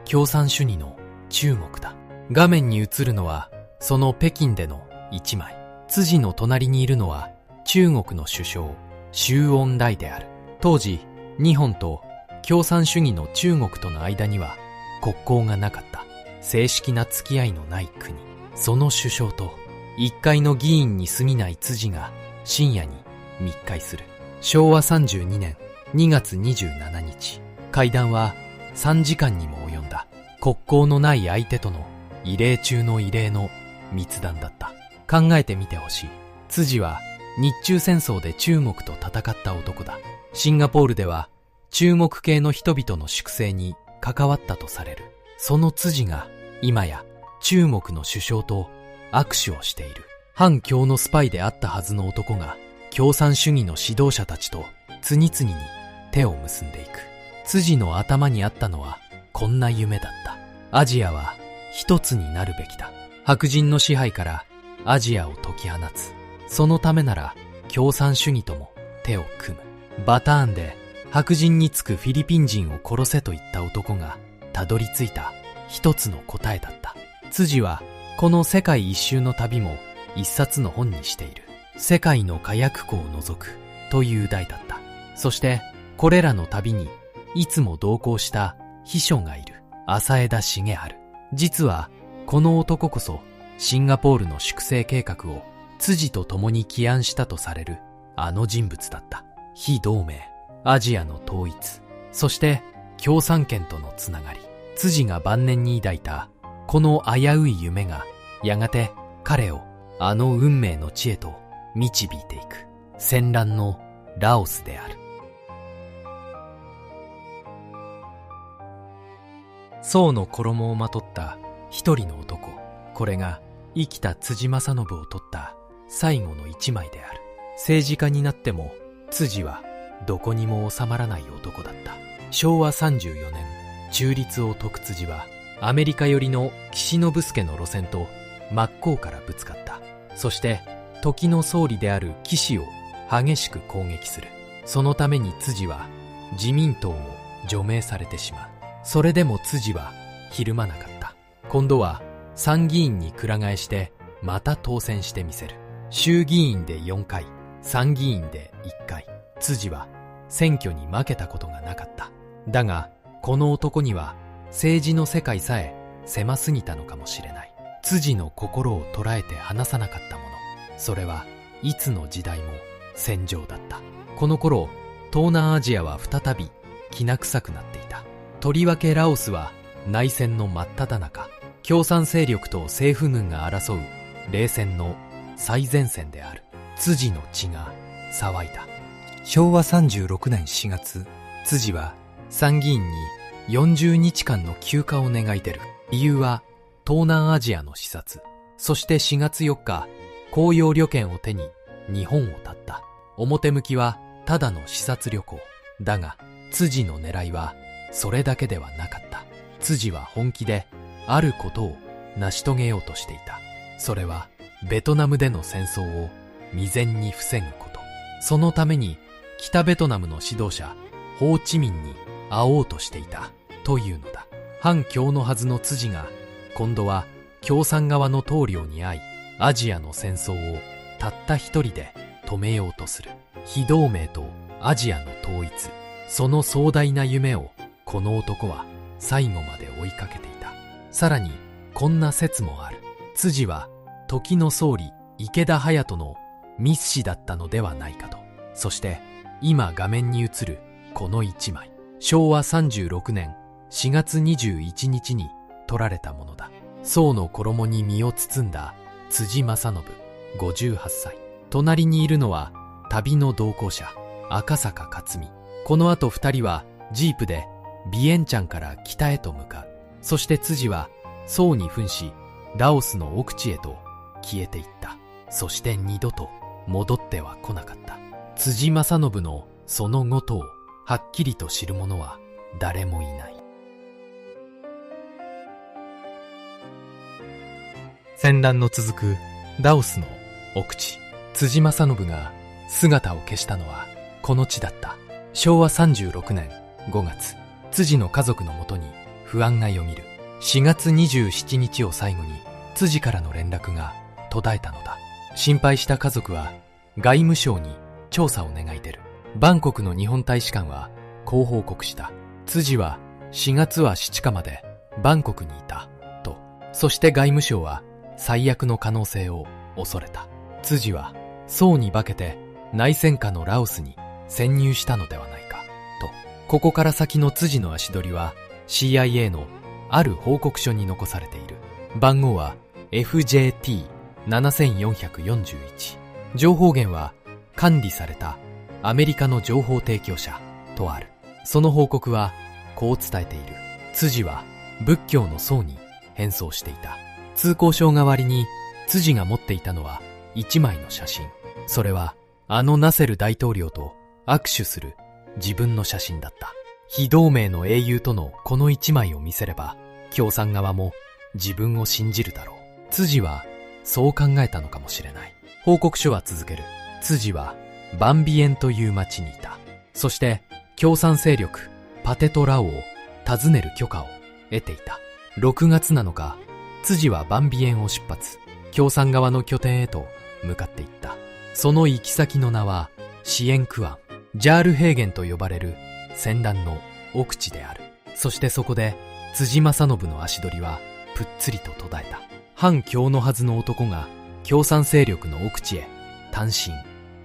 共産主義の中国だ。画面に映るのはその北京での一枚。辻の隣にいるのは中国の首相周恩来である。当時日本と共産主義の中国との間には国交がなかった。正式な付き合いのない国。その首相と一介の議員に過ぎない辻が深夜に密会する。昭和32年2月27日。会談は3時間にも及んだ。国交のない相手との異例中の異例の密談だった。考えてみてほしい。辻は日中戦争で中国と戦った男だ。シンガポールでは中国系の人々の粛清に関わったとされる。その辻が今や中国の首相と握手をしている。反共のスパイであったはずの男が共産主義の指導者たちと次々に手を結んでいく。辻の頭にあったのはこんな夢だった。アジアは一つになるべきだ。白人の支配からアジアを解き放つ。そのためなら共産主義とも手を組む。バターンで白人につくフィリピン人を殺せと言った男がたどり着いた一つの答えだった。辻はこの世界一周の旅も一冊の本にしている。世界の火薬庫を除くという題だった。そしてこれらの旅にいつも同行した秘書がいる。浅枝重治。実はこの男こそシンガポールの粛清計画を辻と共に起案したとされるあの人物だった。非同盟、アジアの統一、そして共産圏とのつながり。辻が晩年に抱いたこの危うい夢がやがて彼をあの運命の地へと導いていく。戦乱のラオスである。宋の衣をまとった一人の男。これが生きた辻正信を撮った最後の一枚である。政治家になっても辻はどこにも収まらない男だった。昭和34年、中立を解く辻はアメリカ寄りの岸信介の路線と真っ向からぶつかった。そして時の総理である岸を激しく攻撃する。そのために辻は自民党を除名されてしまう。それでも辻はひるまなかった。今度は参議院にくら替えしてまた当選してみせる。衆議院で4回、参議院で1回。辻は選挙に負けたことがなかった。だがこの男には政治の世界さえ狭すぎたのかもしれない。辻の心を捉えて離さなかったもの。それはいつの時代も戦場だった。この頃、東南アジアは再びきな臭くなっていた。とりわけラオスは内戦の真っ只中。共産勢力と政府軍が争う冷戦の最前線である。辻の血が騒いだ。昭和36年4月、辻は参議院に40日間の休暇を願い出る。理由は東南アジアの視察。そして4月4日、公用旅券を手に日本を発った。表向きはただの視察旅行。だが辻の狙いはそれだけではなかった。辻は本気であることを成し遂げようとしていた。それはベトナムでの戦争を未然に防ぐこと。そのために北ベトナムの指導者ホーチミンに会おうとしていたというのだ。反共のはずの辻が今度は共産側の棟梁に会い、アジアの戦争をたった一人で止めようとする。非同盟とアジアの統一、その壮大な夢をこの男は最後まで追いかけていた。さらにこんな説もある。辻は時の総理池田隼人の密使だったのではないかと。そして今画面に映るこの一枚、昭和36年4月21日に撮られたものだ。宋の衣に身を包んだ辻正信58歳。隣にいるのは旅の同行者、赤坂克美。この後二人はジープでビエンチャンから北へと向かう。そして辻は宋に扮し、ラオスの奥地へと消えていった。そして二度と戻っては来なかった。辻正信のその後とをはっきりと知る者は誰もいない。戦乱の続くラオスの奥地、辻正信が姿を消したのはこの地だった。昭和36年5月、辻の家族のもとに不安がよぎる。4月27日を最後に辻からの連絡が途絶えたのだ。心配した家族は外務省に調査を願い出る。バンコクの日本大使館はこう報告した。辻は4月は7日までバンコクにいたと。そして外務省は最悪の可能性を恐れた。辻は宋に化けて内戦下のラオスに潜入したのではないかと。ここから先の辻の足取りは CIA のある報告書に残されている。番号は FJT7441。情報源は管理されたアメリカの情報提供者とある。その報告はこう伝えている。辻は仏教の僧に変装していた。通行証代わりに辻が持っていたのは一枚の写真。それはあのナセル大統領と握手する自分の写真だった。非同盟の英雄とのこの一枚を見せれば共産側も自分を信じるだろう。辻はそう考えたのかもしれない。報告書は続ける。辻はバンビエンという町にいた。そして共産勢力パテトラオを訪ねる許可を得ていた。6月7日、辻はバンビエンを出発、共産側の拠点へと向かっていった。その行き先の名はシエンクアン、ジャール平原と呼ばれる戦乱の奥地である。そしてそこで辻正信の足取りはぷっつりと途絶えた。反共のはずの男が共産勢力の奥地へ単身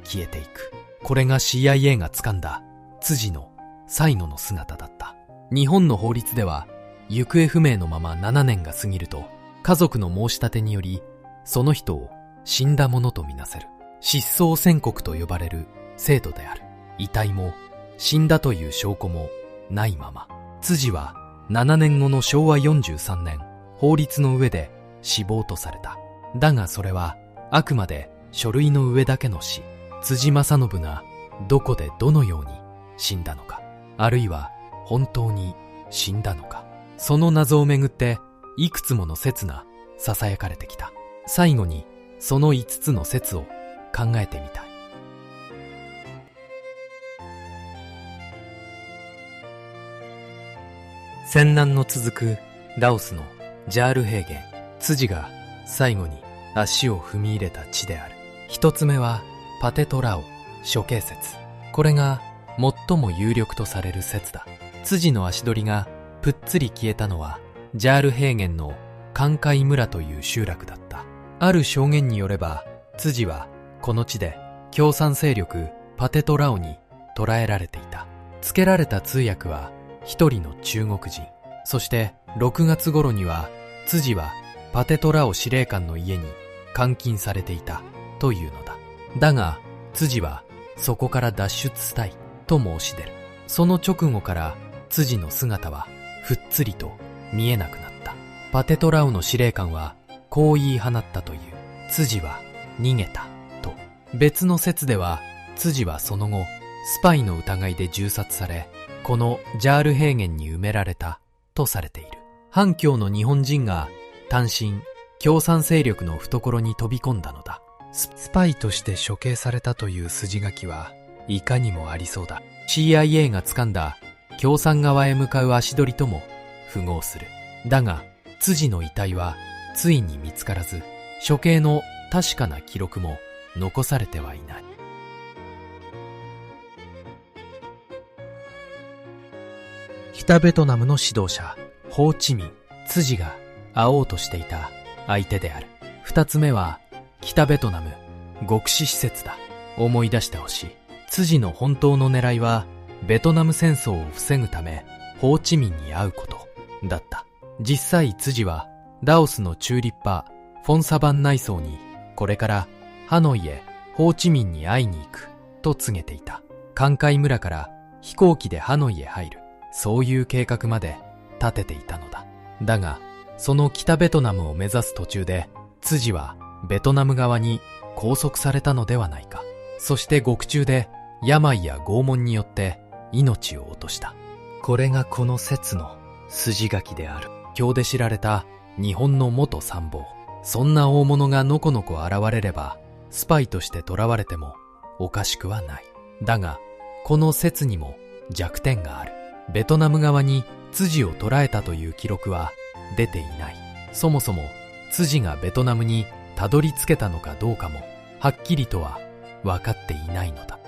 消えていく。これが CIA が掴んだ辻の最後の姿だった。日本の法律では行方不明のまま7年が過ぎると家族の申し立てによりその人を死んだものとみなせる失踪宣告と呼ばれる制度である。遺体も死んだという証拠もないまま辻は7年後の昭和43年法律の上で死亡とされた。だがそれはあくまで書類の上だけの死。辻正信がどこでどのように死んだのか、あるいは本当に死んだのか、その謎をめぐっていくつもの説が囁かれてきた。最後にその5つの説を考えてみたい。戦乱の続くラオスのジャール平原、辻が最後に足を踏み入れた地である。一つ目はパテトラオ処刑説。これが最も有力とされる説だ。辻の足取りがぷっつり消えたのはジャール平原の関海村という集落だった。ある証言によれば辻はこの地で共産勢力パテトラオに捕らえられていた。つけられた通訳は一人の中国人。そして6月頃には辻はパテトラオ司令官の家に監禁されていたというのだ。だが辻はそこから脱出したいと申し出る。その直後から辻の姿はふっつりと見えなくなった。パテトラオの司令官はこう言い放ったという。辻は逃げたと。別の説では辻はその後スパイの疑いで銃殺され、このジャール平原に埋められたとされている。反共の日本人が単身共産勢力の懐に飛び込んだのだ。スパイとして処刑されたという筋書きはいかにもありそうだ。 CIA が掴んだ共産側へ向かう足取りとも符合する。だが辻の遺体はついに見つからず、処刑の確かな記録も残されてはいない。北ベトナムの指導者ホーチミン、辻が会おうとしていた相手である。二つ目は北ベトナム極死施設だ。思い出してほしい。辻の本当の狙いはベトナム戦争を防ぐためホーチミンに会うことだった。実際辻はラオスのチューリッパフォンサバン内相にこれからハノイへホーチミンに会いに行くと告げていた。関海村から飛行機でハノイへ入る、そういう計画まで立てていたのだ。だが、その北ベトナムを目指す途中で、辻はベトナム側に拘束されたのではないか。そして獄中で病や拷問によって命を落とした。これがこの説の筋書きである。今日で知られた日本の元参謀。そんな大物がのこのこ現れれば、スパイとして囚われてもおかしくはない。だが、この説にも弱点がある。ベトナム側に辻を捕らえたという記録は出ていない。そもそも辻がベトナムにたどり着けたのかどうかもはっきりとは分かっていないのだ。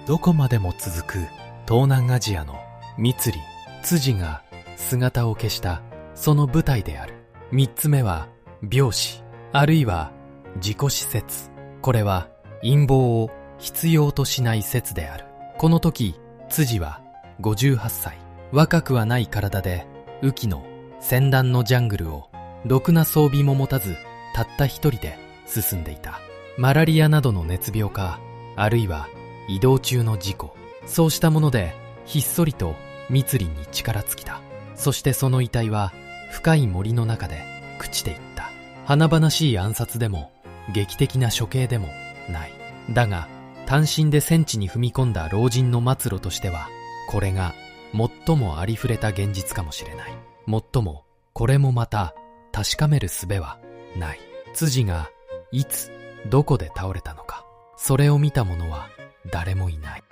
どこまでも続く東南アジアの密林、辻が姿を消したその舞台である。三つ目は病死、あるいは自己死説。これは陰謀を必要としない説である。この時、辻は58歳。若くはない体で、雨季の戦乱のジャングルを、ろくな装備も持たず、たった一人で進んでいた。マラリアなどの熱病か、あるいは移動中の事故。そうしたもので、ひっそりと密林に力尽きた。そしてその遺体は、深い森の中で朽ちていった。華々しい暗殺でも、劇的な処刑でもない。だが、単身で戦地に踏み込んだ老人の末路としては、これが最もありふれた現実かもしれない。もっとも、これもまた確かめる術はない。辻がいつ、どこで倒れたのか、それを見た者は誰もいない。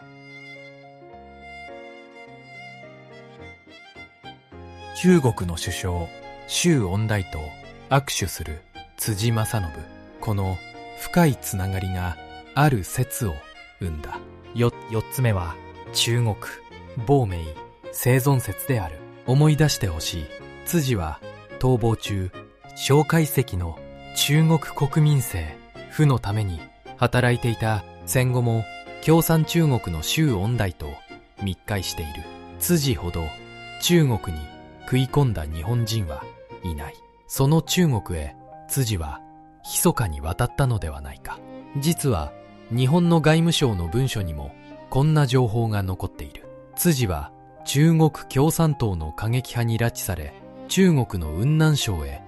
中国の首相、周恩来と握手する辻正信。この深いつながりがある説を生んだ。四つ目は中国、亡命、生存説である。思い出してほしい。辻は逃亡中、蒋介石の中国国民政府のために働いていた。戦後も共産中国の周恩来と密会している。辻ほど中国に食い込んだ日本人はいない。その中国へ辻は密かに渡ったのではないか。実は日本の外務省の文書にもこんな情報が残っている。辻は中国共産党の過激派に拉致され、中国の雲南省へ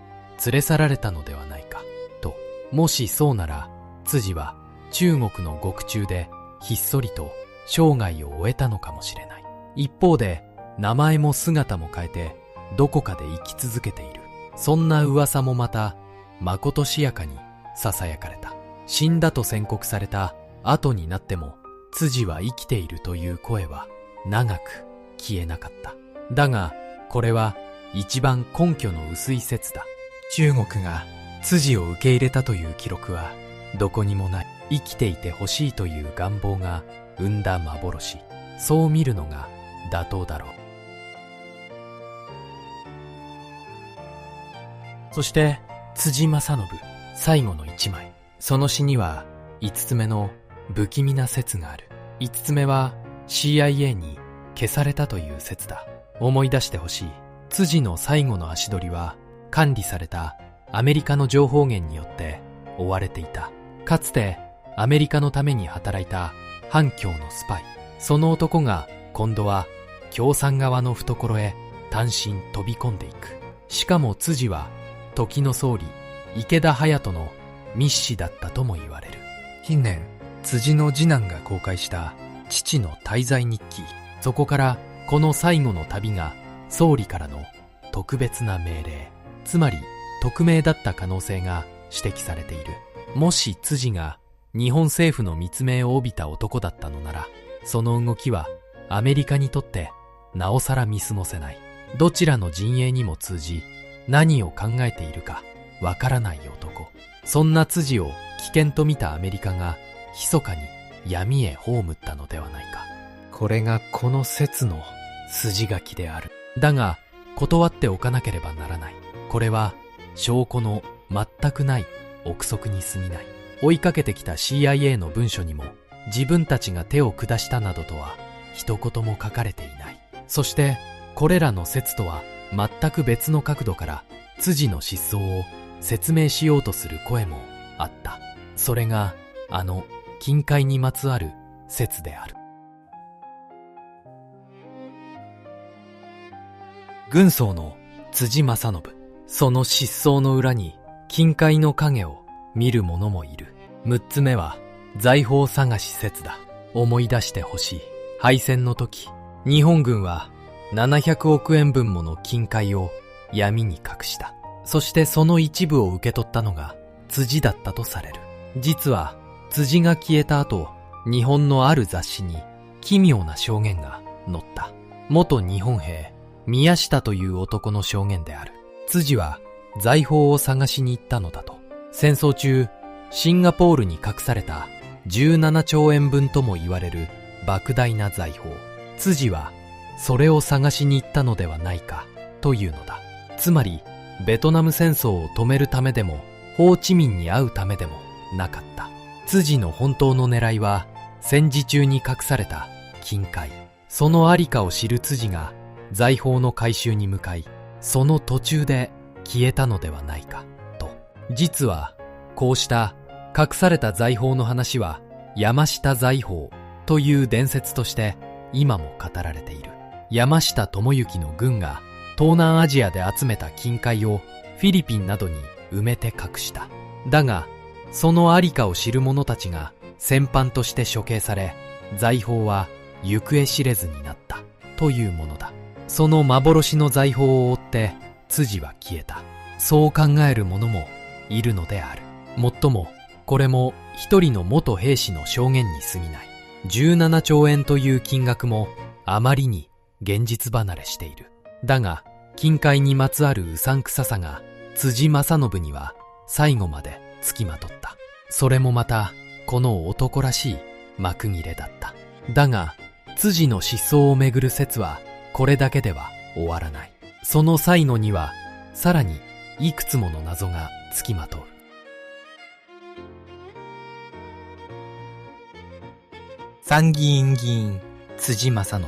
連れ去られたのではないかと。もしそうなら、辻は中国の獄中でひっそりと生涯を終えたのかもしれない。一方で名前も姿も変えてどこかで生き続けている。そんな噂もまたまことしやかに囁かれた。死んだと宣告された後になっても、辻は生きているという声は長く消えなかった。だがこれは一番根拠の薄い説だ。中国が辻を受け入れたという記録はどこにもない。生きていてほしいという願望が生んだ幻。そう見るのが妥当だろう。そして辻正信、最後の一枚。その詩には5つ目の不気味な説がある。5つ目は CIA に消されたという説だ。思い出してほしい。辻の最後の足取りは管理されたアメリカの情報源によって追われていた。かつてアメリカのために働いた反共のスパイ。その男が今度は共産側の懐へ単身飛び込んでいく。しかも辻は時の総理池田隼人の密使だったとも言われる。近年辻の次男が公開した父の滞在日記。そこからこの最後の旅が総理からの特別な命令、つまり匿名だった可能性が指摘されている。もし辻が日本政府の密命を帯びた男だったのなら、その動きはアメリカにとってなおさら見過ごせない。どちらの陣営にも通じ、何を考えているかわからない男。そんな辻を危険と見たアメリカが密かに闇へ葬ったのではないか。これがこの説の筋書きである。だが断っておかなければならない。これは証拠の全くない憶測に過ぎない。追いかけてきた CIA の文書にも自分たちが手を下したなどとは一言も書かれていない。そしてこれらの説とは全く別の角度から辻の失踪を説明しようとする声もあった。それが金塊にまつわる説である。軍曹の辻正信、その失踪の裏に金塊の影を見る者もいる。6つ目は財宝探し説だ。思い出してほしい。敗戦の時、日本軍は700億円分もの金塊を闇に隠した。そしてその一部を受け取ったのが辻だったとされる。実は辻が消えた後、日本のある雑誌に奇妙な証言が載った。元日本兵宮下という男の証言である。辻は財宝を探しに行ったのだと。戦争中、シンガポールに隠された17兆円分とも言われる莫大な財宝。辻はそれを探しに行ったのではないかというのだ。つまりベトナム戦争を止めるためでもホーチミンに会うためでもなかった。辻の本当の狙いは戦時中に隠された金塊。そのありかを知る辻が財宝の回収に向かい、その途中で消えたのではないかと。実はこうした隠された財宝の話は山下財宝という伝説として今も語られている。山下智之の軍が東南アジアで集めた金塊をフィリピンなどに埋めて隠した。だがそのありかを知る者たちが戦犯として処刑され、財宝は行方知れずになったというものだ。その幻の財宝を追って辻は消えた。そう考える者もいるのである。もっともこれも一人の元兵士の証言に過ぎない。17兆円という金額もあまりに現実離れしている。だが金塊にまつわるうさんくささが辻正信には最後までつきまとった。それもまたこの男らしい幕切れだった。だが辻の失踪をめぐる説はこれだけでは終わらない。その最後にはさらにいくつもの謎がつきまとう。参議院議員辻正信、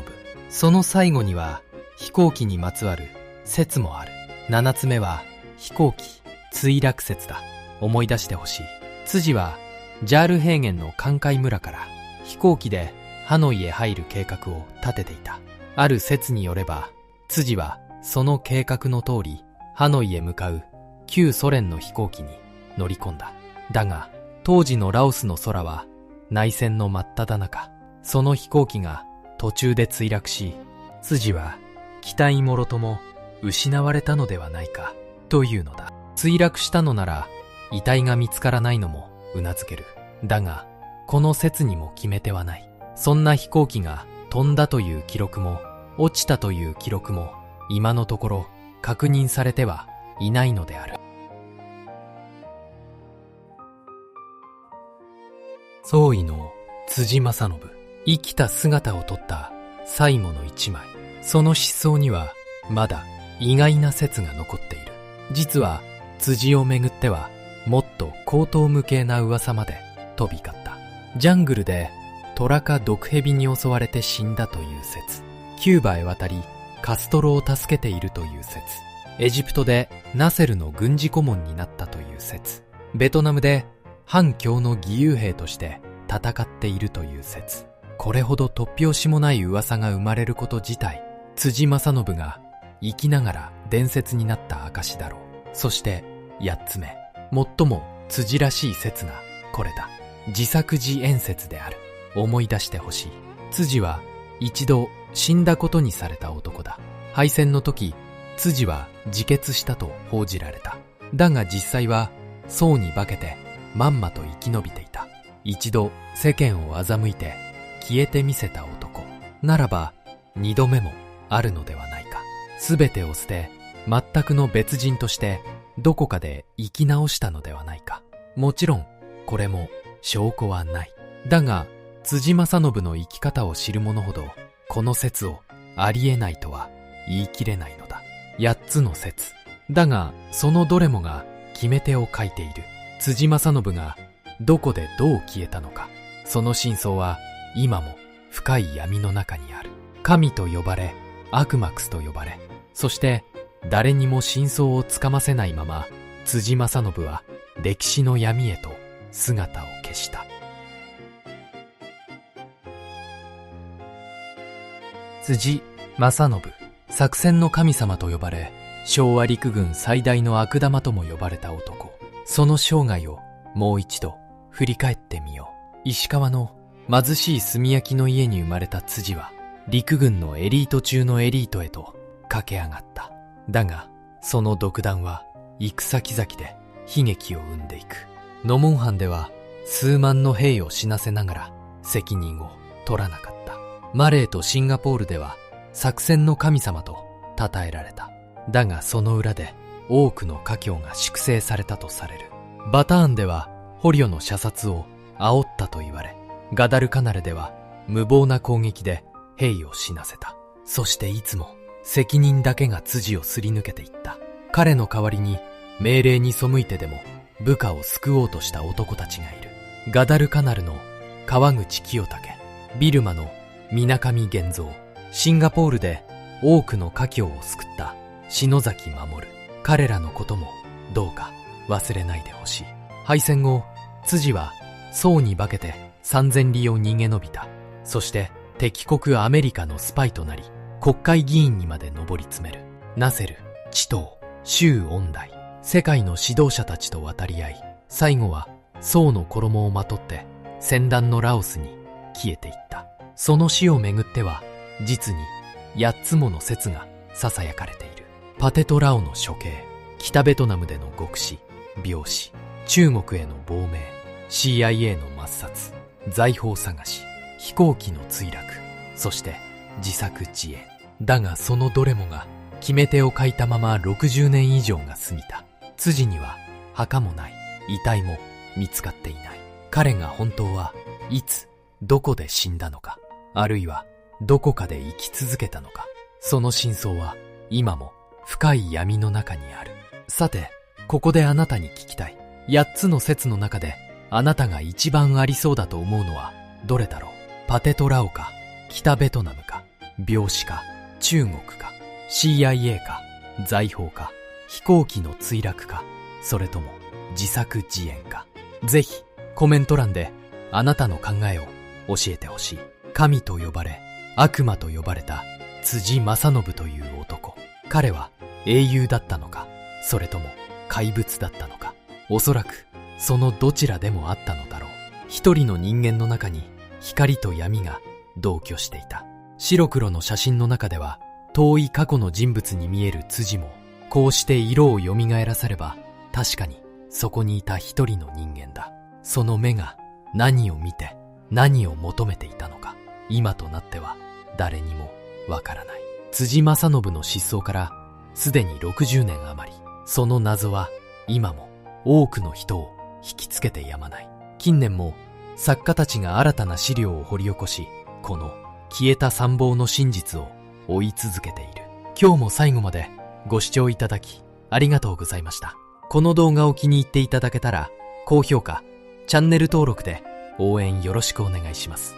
その最後には飛行機にまつわる説もある。7つ目は飛行機墜落説だ。思い出してほしい。辻はジャール平原のカンカイ村から飛行機でハノイへ入る計画を立てていた。ある説によれば辻はその計画の通りハノイへ向かう旧ソ連の飛行機に乗り込んだ。だが当時のラオスの空は内戦の真っ只中。その飛行機が途中で墜落し、辻は機体もろとも失われたのではないかというのだ。墜落したのなら遺体が見つからないのもうなずける。だがこの説にも決め手はない。そんな飛行機が飛んだという記録も落ちたという記録も今のところ確認されてはいないのである。総意の辻正信、生きた姿を撮った最後の一枚。その失踪にはまだ意外な説が残っている。実は辻をめぐってはもっと荒唐無稽な噂まで飛び交った。ジャングルで虎か毒蛇に襲われて死んだという説、キューバへ渡りカストロを助けているという説、エジプトでナセルの軍事顧問になったという説、ベトナムで反共の義勇兵として戦っているという説。これほど突拍子もない噂が生まれること自体、辻正信が生きながら伝説になった証だろう。そして8つ目、最も辻らしい説がこれだ。自作自演説である。思い出してほしい。辻は一度死んだことにされた男だ。敗戦の時、辻は自決したと報じられた。だが実際は僧に化けてまんまと生き延びていた。一度世間を欺いて消えてみせた男ならば二度目もあるのではないか。すべてを捨て全くの別人としてどこかで生き直したのではないか。もちろんこれも証拠はない。だが辻正信の生き方を知る者ほどこの説をありえないとは言い切れないのだ。8つの説だがそのどれもが決め手を書いている。辻正信がどこでどう消えたのか、その真相は今も深い闇の中にある。神と呼ばれアクマクスと呼ばれ、そして誰にも真相をつかませないまま辻正信は歴史の闇へと姿を消した。辻正信、作戦の神様と呼ばれ、昭和陸軍最大の悪玉とも呼ばれた男。その生涯をもう一度振り返ってみよう。石川の貧しい炭焼きの家に生まれた辻は、陸軍のエリート中のエリートへと駆け上がった。だが、その独断は行く先々で悲劇を生んでいく。ノモンハンでは数万の兵を死なせながら責任を取らなかった。マレーとシンガポールでは作戦の神様と称えられた。だがその裏で多くの華僑が粛清されたとされる。バターンでは捕虜の射殺を煽ったと言われ、ガダルカナルでは無謀な攻撃で兵を死なせた。そしていつも責任だけが辻をすり抜けていった。彼の代わりに命令に背いてでも部下を救おうとした男たちがいる。ガダルカナルの川口清武、ビルマの水上源三、シンガポールで多くの華僑を救った篠崎守。彼らのこともどうか忘れないでほしい。敗戦後、辻は宋に化けて3000里を逃げ延びた。そして敵国アメリカのスパイとなり、国会議員にまで上り詰める。ナセル、チトー、周恩来、世界の指導者たちと渡り合い、最後は宋の衣をまとって戦乱のラオスに消えていった。その死をめぐっては、実に8つもの説が囁かれている。パテトラオの処刑、北ベトナムでの獄死、病死、中国への亡命、CIA の抹殺、財宝探し、飛行機の墜落、そして自作自演。だがそのどれもが決め手を欠いたまま60年以上が過ぎた。辻には墓もない、遺体も見つかっていない。彼が本当はいつどこで死んだのか、あるいはどこかで生き続けたのか、その真相は今も深い闇の中にある。さて、ここであなたに聞きたい。8つの説の中であなたが一番ありそうだと思うのはどれだろう。パテトラオか、北ベトナムか、病死か、中国か、CIA か、財宝か、飛行機の墜落か、それとも自作自演か。ぜひコメント欄であなたの考えを教えてほしい。神と呼ばれ悪魔と呼ばれた辻正信という男。彼は英雄だったのか、それとも怪物だったのか。おそらくそのどちらでもあったのだろう。一人の人間の中に光と闇が同居していた。白黒の写真の中では遠い過去の人物に見える辻も、こうして色を蘇らせれば確かにそこにいた一人の人間だ。その目が何を見て何を求めていたのか、今となっては誰にもわからない。辻正信の失踪からすでに60年余り、その謎は今も多くの人を引きつけてやまない。近年も作家たちが新たな資料を掘り起こし、この消えた参謀の真実を追い続けている。今日も最後までご視聴いただきありがとうございました。この動画を気に入っていただけたら、高評価、チャンネル登録で応援よろしくお願いします。